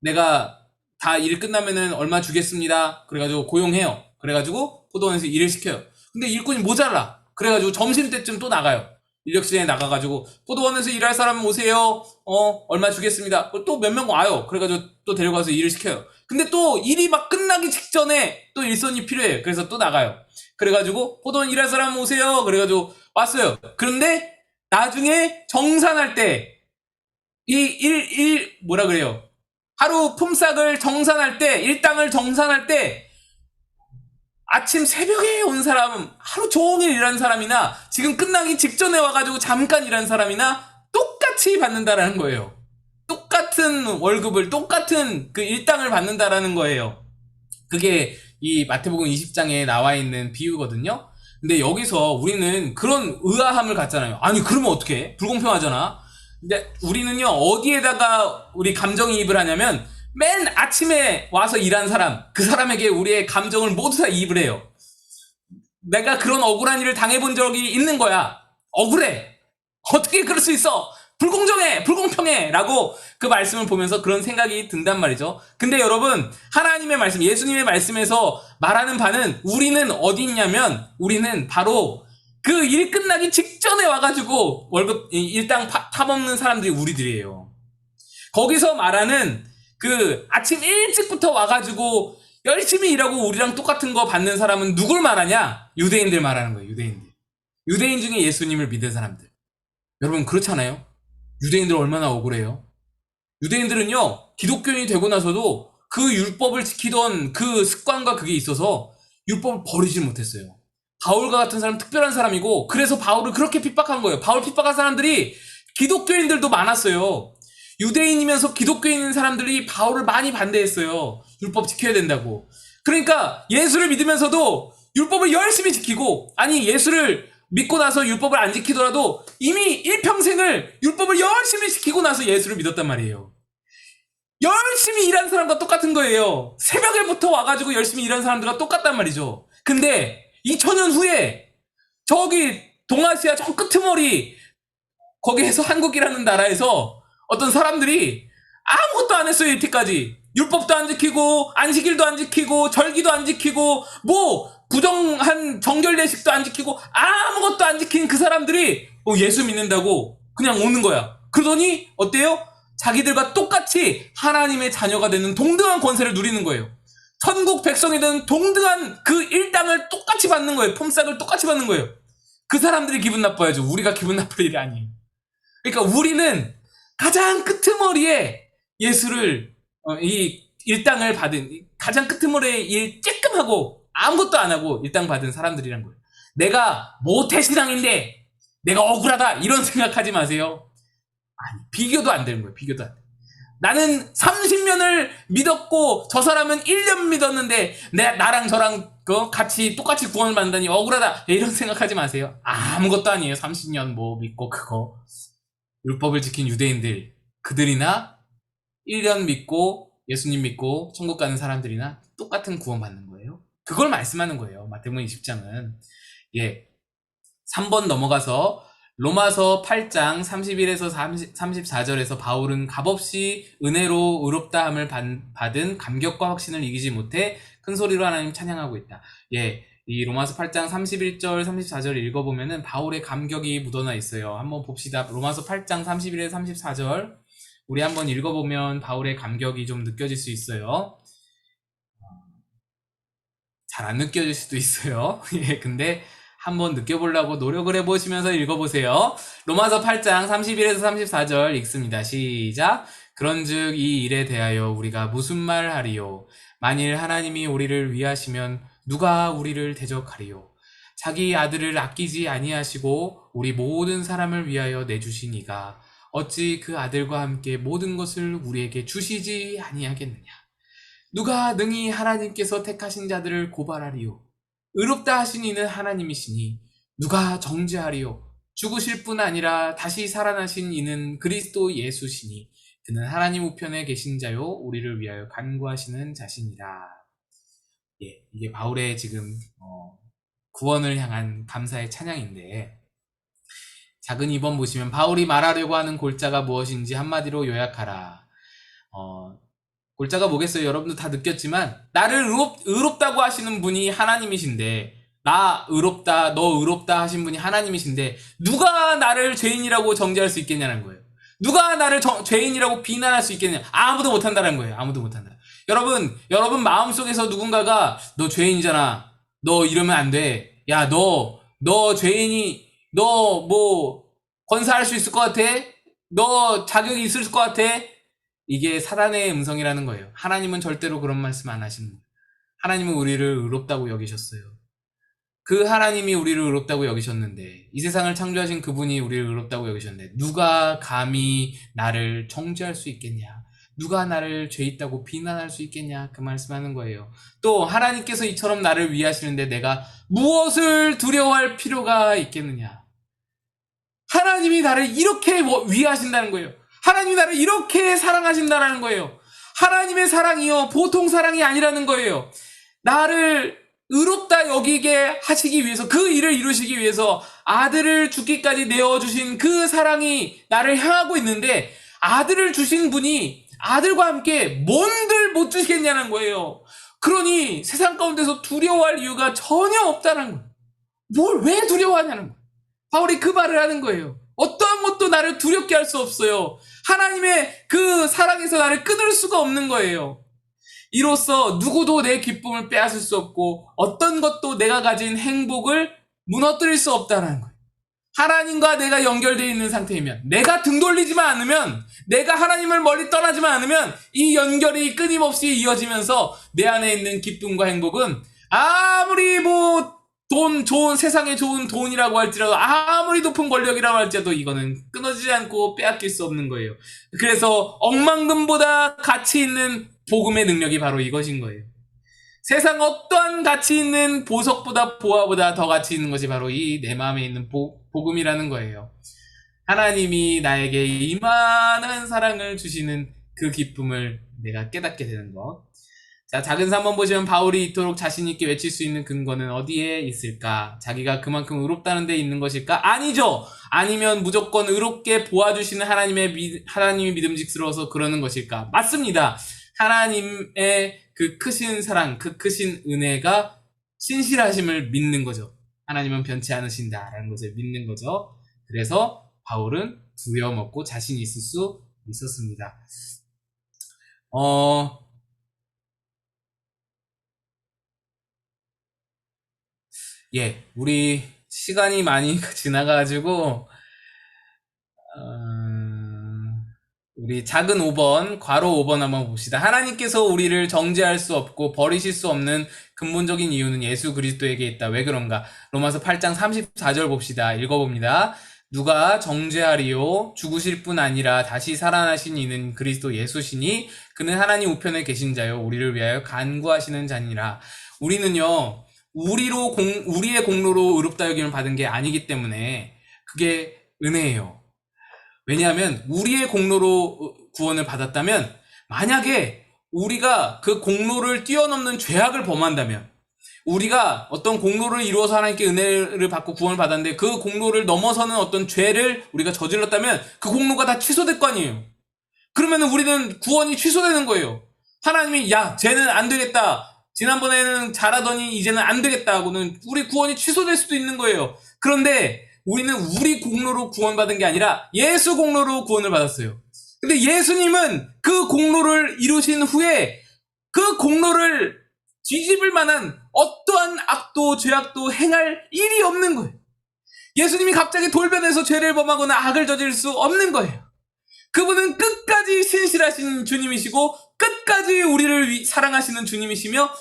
내가 다 일 끝나면은 얼마 주겠습니다. 그래가지고 고용해요. 그래가지고 포도원에서 일을 시켜요. 근데 일꾼이 모자라. 그래가지고 점심때쯤 또 나가요. 인력실에 나가가지고 포도원에서 일할 사람 오세요. 얼마 주겠습니다. 또 몇 명 와요. 그래가지고 또 데려가서 일을 시켜요. 근데 또 일이 막 끝나기 직전에 또 일손이 필요해요. 그래서 또 나가요. 그래가지고 포도원 일할 사람 오세요. 그래가지고 왔어요. 그런데 나중에 정산할 때 뭐라 그래요? 하루 품삯을 정산할 때, 일당을 정산할 때 아침 새벽에 온 사람은 하루 종일 일한 사람이나 지금 끝나기 직전에 와가지고 잠깐 일한 사람이나 똑같이 받는다라는 거예요. 똑같은 월급을, 똑같은 그 일당을 받는다라는 거예요. 그게 이 마태복음 20장에 나와 있는 비유거든요. 근데 여기서 우리는 그런 의아함을 갖잖아요. 아니 그러면 어떡해? 불공평하잖아. 근데 우리는요 어디에다가 우리 감정이입을 하냐면 맨 아침에 와서 일한 사람, 그 사람에게 우리의 감정을 모두 다 이입을 해요. 내가 그런 억울한 일을 당해본 적이 있는 거야. 억울해. 어떻게 그럴 수 있어? 불공정해, 불공평해 라고 그 말씀을 보면서 그런 생각이 든단 말이죠. 근데 여러분, 하나님의 말씀, 예수님의 말씀에서 말하는 바는 우리는 어디 있냐면 우리는 바로 그 일 끝나기 직전에 와가지고 월급 일당 타먹는 사람들이 우리들이에요. 거기서 말하는 그 아침 일찍부터 와가지고 열심히 일하고 우리랑 똑같은 거 받는 사람은 누굴 말하냐? 유대인들 말하는 거예요. 유대인들. 유대인 중에 예수님을 믿은 사람들. 여러분 그렇잖아요? 유대인들 얼마나 억울해요? 유대인들은요 기독교인이 되고 나서도 그 율법을 지키던 그 습관과 그게 있어서 율법을 버리질 못했어요. 바울과 같은 사람 특별한 사람이고 그래서 바울을 그렇게 핍박한 거예요. 바울 핍박한 사람들이 기독교인들도 많았어요. 유대인이면서 기독교인인 사람들이 바울을 많이 반대했어요. 율법 지켜야 된다고. 그러니까 예수를 믿으면서도 율법을 열심히 지키고, 아니 예수를 믿고 나서 율법을 안 지키더라도 이미 일평생을 율법을 열심히 지키고 나서 예수를 믿었단 말이에요. 열심히 일한 사람과 똑같은 거예요. 새벽에부터 와가지고 열심히 일한 사람들과 똑같단 말이죠. 근데 2000년 후에 저기 동아시아 저 끄트머리 거기에서 한국이라는 나라에서 어떤 사람들이 아무것도 안 했어요. 이때까지 율법도 안 지키고 안식일도 안 지키고 절기도 안 지키고 뭐 부정한 정결 예식도 안 지키고 아무것도 안 지킨 그 사람들이 예수 믿는다고 그냥 오는 거야. 그러더니 어때요? 자기들과 똑같이 하나님의 자녀가 되는 동등한 권세를 누리는 거예요. 천국 백성이 되는 동등한 그 일당을 똑같이 받는 거예요. 품삯을 똑같이 받는 거예요. 그 사람들이 기분 나빠야죠. 우리가 기분 나쁠 일이 아니에요. 그러니까 우리는 가장 끄트머리에 예수를 이 일당을 받은 가장 끄트머리에 일 쬐끔하고 아무것도 안 하고 일당 받은 사람들이란 거예요. 내가 모태신앙인데 내가 억울하다 이런 생각하지 마세요. 아니 비교도 안 되는 거예요. 비교도 안 돼. 나는 30년을 믿었고 저 사람은 1년 믿었는데 나랑 저랑 같이 똑같이 구원을 받는다니 억울하다 이런 생각하지 마세요. 아무것도 아니에요. 30년 뭐 믿고 그거 율법을 지킨 유대인들 그들이나 1년 믿고 예수님 믿고 천국 가는 사람들이나 똑같은 구원 받는 거예요. 그걸 말씀하는 거예요. 마태복음 20장은. 예. 3번 넘어가서 로마서 8장 31에서 34절에서 바울은 값없이 은혜로 의롭다함을 받은 감격과 확신을 이기지 못해 큰 소리로 하나님 찬양하고 있다. 예. 이 로마서 8장 31절 34절 읽어보면은 바울의 감격이 묻어나 있어요. 한번 봅시다. 로마서 8장 31에서 34절 우리 한번 읽어보면 바울의 감격이 좀 느껴질 수 있어요. 잘 안 느껴질 수도 있어요. 예, 근데 한번 느껴보려고 노력을 해보시면서 읽어보세요. 로마서 8장 31에서 34절 읽습니다. 시작. 그런즉 이 일에 대하여 우리가 무슨 말 하리요? 만일 하나님이 우리를 위하시면 누가 우리를 대적하리요? 자기 아들을 아끼지 아니하시고 우리 모든 사람을 위하여 내주신 이가 어찌 그 아들과 함께 모든 것을 우리에게 주시지 아니하겠느냐? 누가 능히 하나님께서 택하신 자들을 고발하리요? 의롭다 하신 이는 하나님이시니 누가 정죄하리요? 죽으실 뿐 아니라 다시 살아나신 이는 그리스도 예수시니 그는 하나님 우편에 계신 자요 우리를 위하여 간구하시는 자시니라. 예, 이게 바울의 지금 구원을 향한 감사의 찬양인데 작은 2번 보시면 바울이 말하려고 하는 골자가 무엇인지 한마디로 요약하라. 골자가 뭐겠어요? 여러분도 다 느꼈지만 나를 의롭다고 하시는 분이 하나님이신데 나 의롭다, 너 의롭다 하신 분이 하나님이신데 누가 나를 죄인이라고 정죄할 수 있겠냐는 거예요. 누가 나를 죄인이라고 비난할 수 있겠냐? 아무도 못한다는 거예요. 아무도 못한다. 여러분 마음속에서 누군가가 너 죄인이잖아. 너 이러면 안 돼. 야, 너 죄인이, 너 뭐 권사할 수 있을 것 같아? 너 자격이 있을 것 같아? 이게 사단의 음성이라는 거예요. 하나님은 절대로 그런 말씀 안 하십니다. 하나님은 우리를 의롭다고 여기셨어요. 그 하나님이 우리를 의롭다고 여기셨는데, 이 세상을 창조하신 그분이 우리를 의롭다고 여기셨는데, 누가 감히 나를 정죄할 수 있겠냐? 누가 나를 죄 있다고 비난할 수 있겠냐? 그 말씀하는 거예요. 또 하나님께서 이처럼 나를 위하시는데 내가 무엇을 두려워할 필요가 있겠느냐? 하나님이 나를 이렇게 위하신다는 거예요. 하나님이 나를 이렇게 사랑하신다는 거예요. 하나님의 사랑이요, 보통 사랑이 아니라는 거예요. 나를 의롭다 여기게 하시기 위해서, 그 일을 이루시기 위해서 아들을 죽기까지 내어주신 그 사랑이 나를 향하고 있는데, 아들을 주신 분이 아들과 함께 뭔들 못 주시겠냐는 거예요. 그러니 세상 가운데서 두려워할 이유가 전혀 없다는 거예요. 왜 두려워하냐는 거예요. 바울이 그 말을 하는 거예요. 어떠한 것도 나를 두렵게 할 수 없어요. 하나님의 그 사랑에서 나를 끊을 수가 없는 거예요. 이로써 누구도 내 기쁨을 빼앗을 수 없고 어떤 것도 내가 가진 행복을 무너뜨릴 수 없다는 거예요. 하나님과 내가 연결되어 있는 상태이면, 내가 등 돌리지만 않으면, 내가 하나님을 멀리 떠나지만 않으면 이 연결이 끊임없이 이어지면서 내 안에 있는 기쁨과 행복은 아무리 세상에 좋은 돈이라고 할지라도, 아무리 높은 권력이라고 할지라도 이거는 끊어지지 않고 빼앗길 수 없는 거예요. 그래서 억만금보다 가치 있는 복음의 능력이 바로 이것인 거예요. 세상 어떠한 가치 있는 보석보다 보화보다 더 가치 있는 것이 바로 이 내 마음에 있는 복음이라는 거예요. 하나님이 나에게 이만한 사랑을 주시는 그 기쁨을 내가 깨닫게 되는 것. 자, 작은 3번 보시면 바울이 이토록 자신 있게 외칠 수 있는 근거는 어디에 있을까? 자기가 그만큼 의롭다는 데 있는 것일까? 아니죠. 아니면 무조건 의롭게 보아주시는 하나님이 믿음직스러워서 그러는 것일까? 맞습니다. 하나님의 그 크신 사랑, 그 크신 은혜가 신실하심을 믿는 거죠. 하나님은 변치 않으신다라는 것을 믿는 거죠. 그래서 바울은 두려움 없고 자신이 있을 수 있었습니다. 우리 시간이 많이 지나가가지고 우리 작은 5번, 괄호 5번 한번 봅시다. 하나님께서 우리를 정죄할 수 없고 버리실 수 없는 근본적인 이유는 예수 그리스도에게 있다. 왜 그런가? 로마서 8장 34절 봅시다. 읽어봅니다. 누가 정죄하리요? 죽으실 뿐 아니라 다시 살아나신 이는 그리스도 예수시니 그는 하나님 우편에 계신 자요 우리를 위하여 간구하시는 자니라. 우리는요, 우리의 공로로 의롭다 여김을 받은 게 아니기 때문에 그게 은혜예요. 왜냐하면 우리의 공로로 구원을 받았다면, 만약에 우리가 그 공로를 뛰어넘는 죄악을 범한다면, 우리가 어떤 공로를 이루어서 하나님께 은혜를 받고 구원을 받았는데 그 공로를 넘어서는 어떤 죄를 우리가 저질렀다면 그 공로가 다 취소될 거 아니에요. 그러면 우리는 구원이 취소되는 거예요. 하나님이 야, 쟤는 안 되겠다, 지난번에는 잘하더니 이제는 안 되겠다 하고는 우리 구원이 취소될 수도 있는 거예요. 그런데 우리는 우리 공로로 구원받은 게 아니라 예수 공로로 구원을 받았어요. 근데 예수님은 그 공로를 이루신 후에 그 공로를 뒤집을 만한 어떠한 악도 죄악도 행할 일이 없는 거예요. 예수님이 갑자기 돌변해서 죄를 범하거나 악을 저질 수 없는 거예요. 그분은 끝까지 신실하신 주님이시고 끝까지 우리를 사랑하시는 주님이시며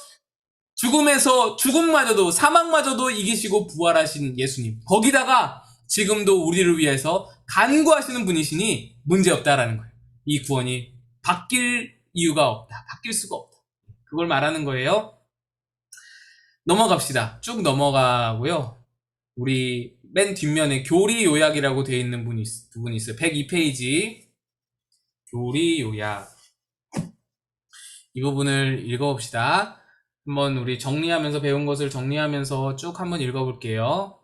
죽음마저도 사망마저도 이기시고 부활하신 예수님, 거기다가 지금도 우리를 위해서 간구하시는 분이시니 문제없다라는 거예요. 이 구원이 바뀔 이유가 없다, 바뀔 수가 없다, 그걸 말하는 거예요. 넘어갑시다. 쭉 넘어가고요. 우리 맨 뒷면에 교리 요약이라고 되어 있는 부분이 있어요. 102페이지 교리 요약, 이 부분을 읽어봅시다. 한번 우리 정리하면서, 배운 것을 정리하면서 쭉 한번 읽어볼게요.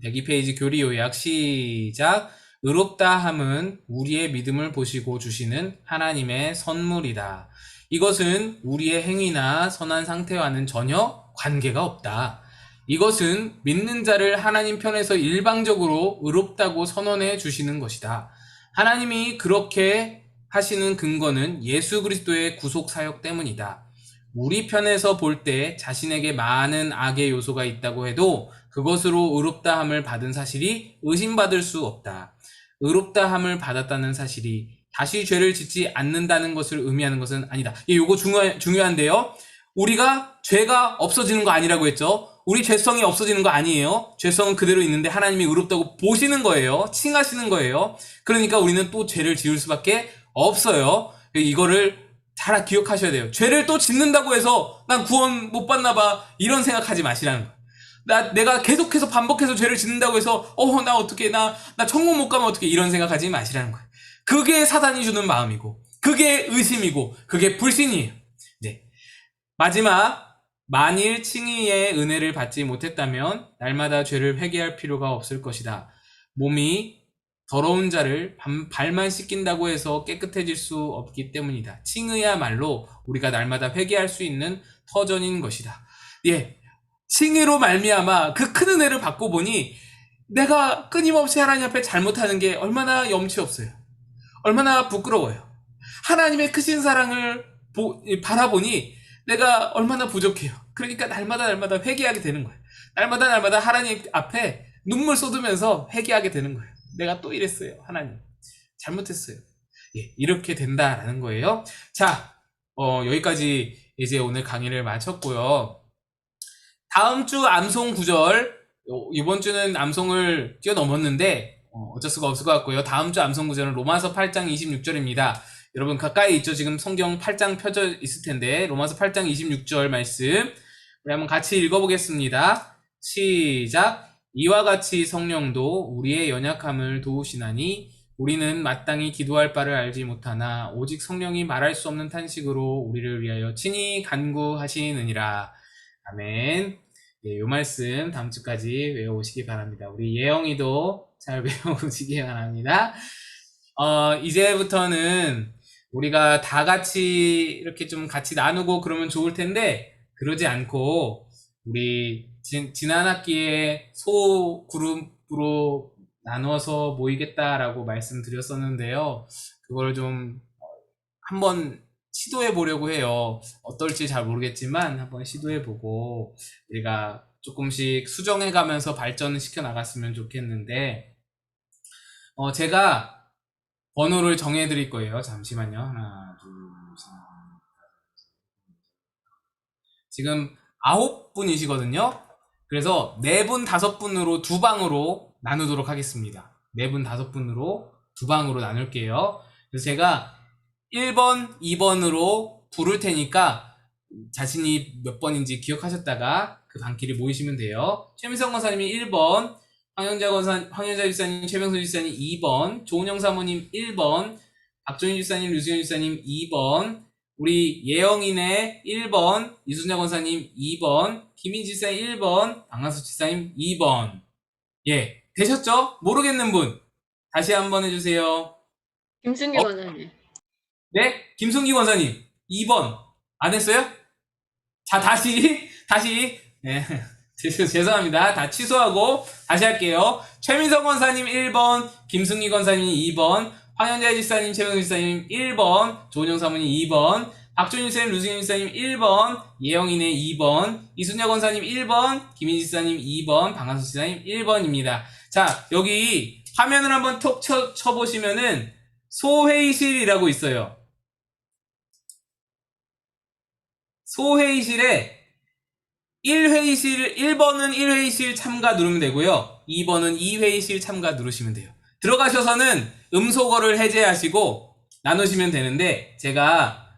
102페이지 교리 요약 시작. 의롭다 함은 우리의 믿음을 보시고 주시는 하나님의 선물이다. 이것은 우리의 행위나 선한 상태와는 전혀 관계가 없다. 이것은 믿는 자를 하나님 편에서 일방적으로 의롭다고 선언해 주시는 것이다. 하나님이 그렇게 하시는 근거는 예수 그리스도의 구속 사역 때문이다. 우리 편에서 볼 때 자신에게 많은 악의 요소가 있다고 해도 그것으로 의롭다함을 받은 사실이 의심받을 수 없다. 의롭다함을 받았다는 사실이 다시 죄를 짓지 않는다는 것을 의미하는 것은 아니다. 요거 중요한데요. 우리가 죄가 없어지는 거 아니라고 했죠. 우리 죄성이 없어지는 거 아니에요. 죄성은 그대로 있는데 하나님이 의롭다고 보시는 거예요. 칭하시는 거예요. 그러니까 우리는 또 죄를 지을 수밖에 없어요. 이거를 잘 기억하셔야 돼요. 죄를 또 짓는다고 해서 난 구원 못 받나 봐 이런 생각하지 마시라는 거예요. 내가 계속해서 반복해서 죄를 짓는다고 해서 나 어떻게 나 천국 못 가면 어떻게 이런 생각하지 마시라는 거예요. 그게 사단이 주는 마음이고 그게 의심이고 그게 불신이에요. 네. 마지막, 만일 칭의의 은혜를 받지 못했다면 날마다 죄를 회개할 필요가 없을 것이다. 몸이 더러운 자를 발만 씻긴다고 해서 깨끗해질 수 없기 때문이다. 칭의야말로 우리가 날마다 회개할 수 있는 터전인 것이다. 예, 칭의로 말미암아 그 큰 은혜를 받고 보니 내가 끊임없이 하나님 앞에 잘못하는 게 얼마나 염치 없어요. 얼마나 부끄러워요. 하나님의 크신 사랑을 바라보니 내가 얼마나 부족해요. 그러니까 날마다 회개하게 되는 거예요. 날마다 하나님 앞에 눈물 쏟으면서 회개하게 되는 거예요. 내가 또 이랬어요. 하나님 잘못했어요. 예, 이렇게 된다라는 거예요. 자, 여기까지 이제 오늘 강의를 마쳤고요. 다음 주 암송 구절, 이번 주는 암송을 뛰어넘었는데 어쩔 수가 없을 것 같고요. 다음 주 암송 구절은 로마서 8장 26절입니다. 여러분 가까이 있죠? 지금 성경 8장 펴져 있을 텐데 로마서 8장 26절 말씀 우리 한번 같이 읽어보겠습니다. 시작. 이와 같이 성령도 우리의 연약함을 도우시나니 우리는 마땅히 기도할 바를 알지 못하나 오직 성령이 말할 수 없는 탄식으로 우리를 위하여 친히 간구하시느니라. 아멘. 예, 요 말씀 다음 주까지 외워오시기 바랍니다. 우리 예영이도 잘 외워오시기 바랍니다. 이제부터는 우리가 다 같이 이렇게 좀 같이 나누고 그러면 좋을 텐데 그러지 않고 우리 지난 학기에 소 그룹으로 나눠서 모이겠다라고 말씀드렸었는데요. 그걸 좀 한번 시도해 보려고 해요. 어떨지 잘 모르겠지만 한번 시도해 보고 우리가 조금씩 수정해 가면서 발전을 시켜 나갔으면 좋겠는데 제가 번호를 정해 드릴 거예요. 잠시만요. 하나, 둘, 셋. 지금 9분이시거든요. 그래서 4분, 5분으로 두 방으로 나누도록 하겠습니다. 4분, 5분으로 두 방으로 나눌게요. 그래서 제가 1번, 2번으로 부를 테니까 자신이 몇 번인지 기억하셨다가 그 방끼리 모이시면 돼요. 최미성 권사님이 1번, 황현자 집사님, 최병선 집사님 2번, 조은영 사모님 1번, 박종인 집사님, 류수현 집사님 2번, 우리 예영이네 1번, 이순자 권사님 2번, 김인지 집사님 1번, 박나수 집사님 2번. 예, 되셨죠? 모르겠는 분 다시 한번 해주세요. 김승기 원장님. 네, 김승기 권사님 2번 안 했어요? 자, 다시 네. 죄송합니다. 다 취소하고 다시 할게요. 최민석 권사님 1번, 김승기 권사님 2번, 황현자 집사님, 최병수 집사님 1번, 조은영 사모님 2번, 박준일 쌤, 루승현 집사님 1번, 예영이네 2번, 이순야 권사님 1번, 김인지 집사님 2번, 방한수 집사님 1번입니다. 자, 여기 화면을 한번 톡 쳐보시면은 소회의실이라고 있어요. 소회의실에 1번은 1회의실 참가 누르면 되고요. 2번은 2회의실 참가 누르시면 돼요. 들어가셔서는 음소거를 해제하시고 나누시면 되는데 제가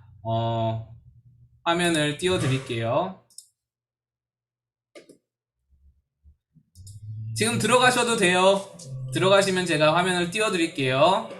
화면을 띄워 드릴게요. 지금 들어가셔도 돼요. 들어가시면 제가 화면을 띄워 드릴게요.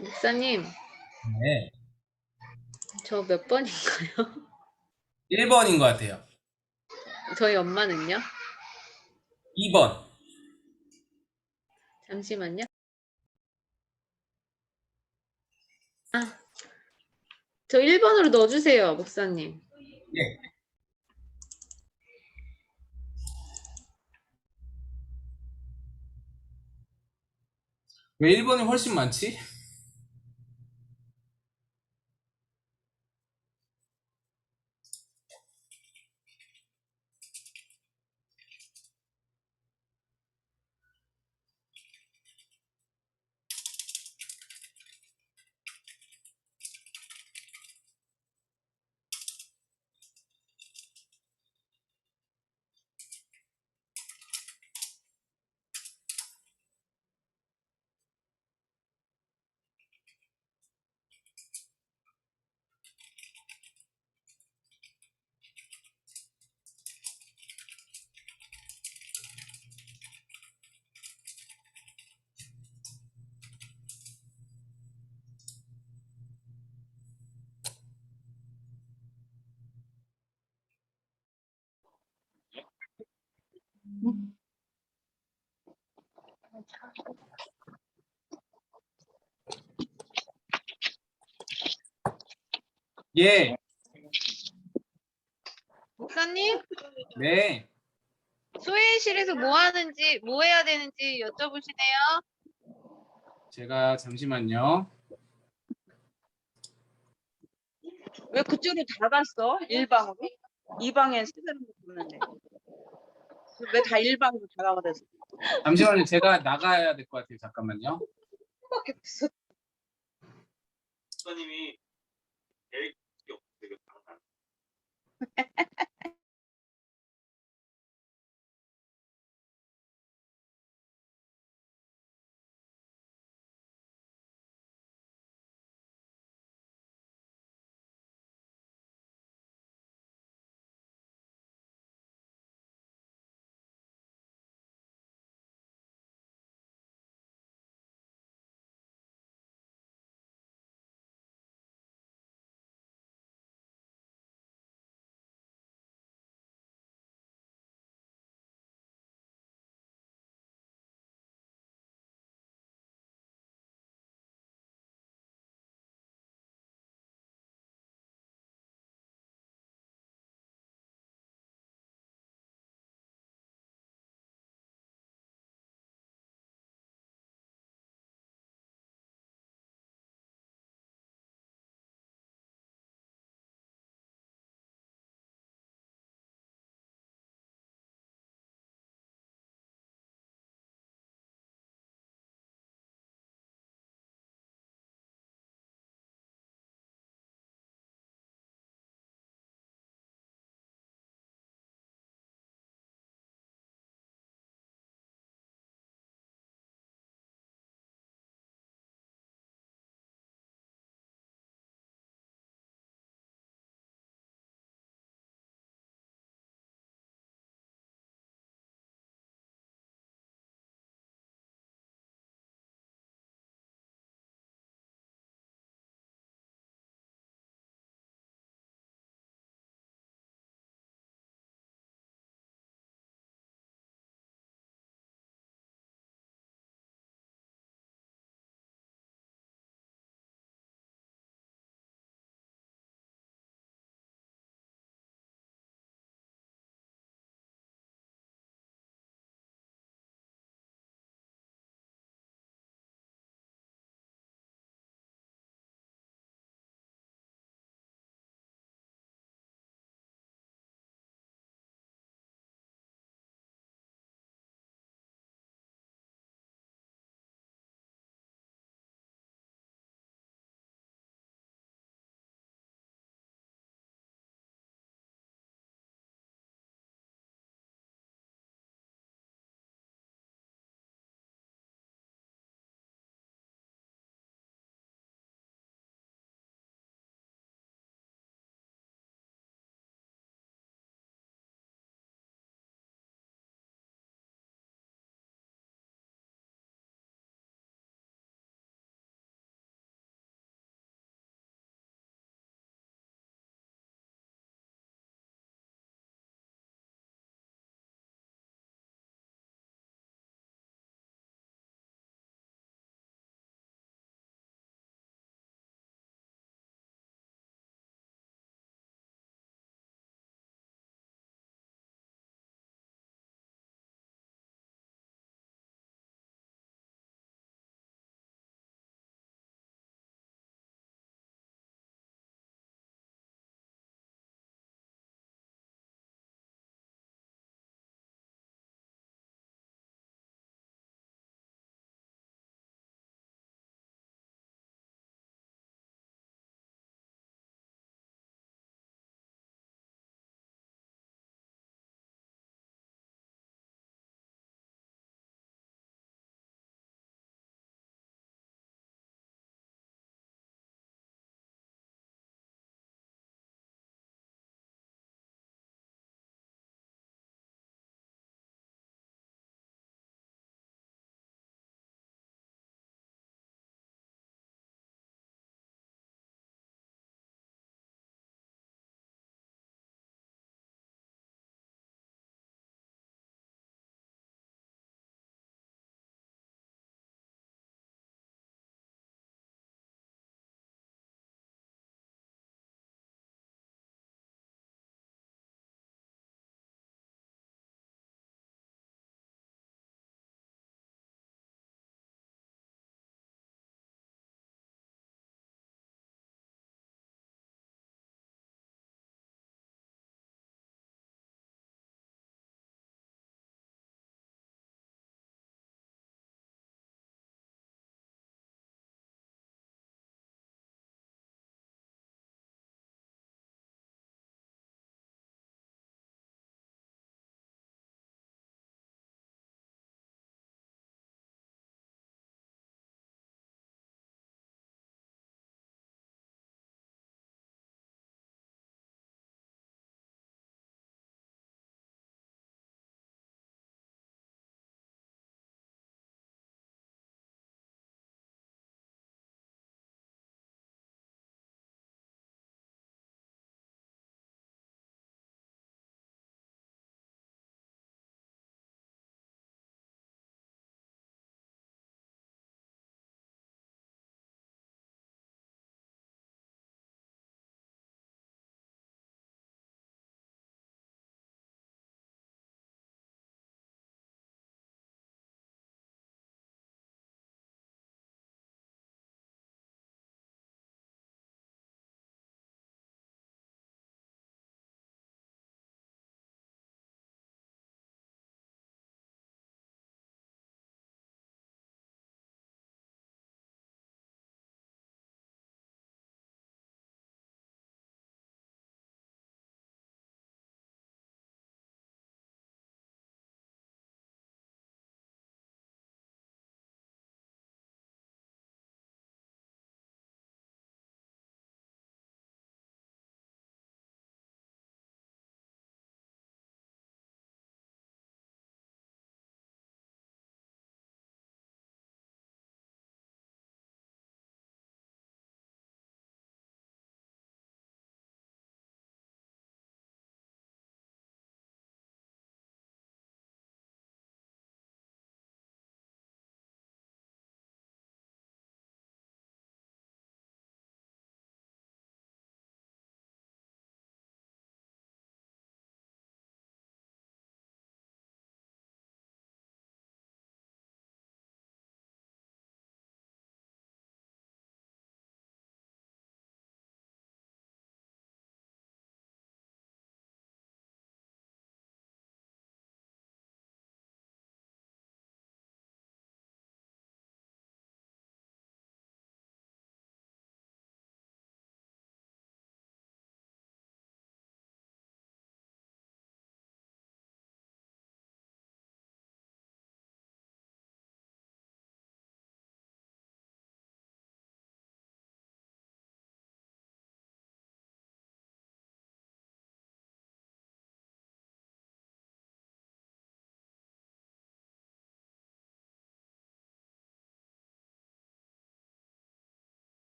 목사님, 네. 저 몇 번인가요? 1번인 것 같아요. 저희 엄마는요? 2번. 잠시만요. 아, 저 1번으로 넣어주세요, 목사님. 예. 왜 1번이 훨씬 많지? 예. 목사님, 네. 소회실에서 뭐 해야 되는지 여쭤보시네요. 제가 잠시만요. 왜 그쪽으로 다 갔어? 1방으로? 2방에 세 사람 붙는데. 왜 다 1방으로 다 가버렸어? 잠시만요. 제가 나가야 될 것 같아요. 잠깐만요. 밖에 없어. 목사님이 계획이 없어요.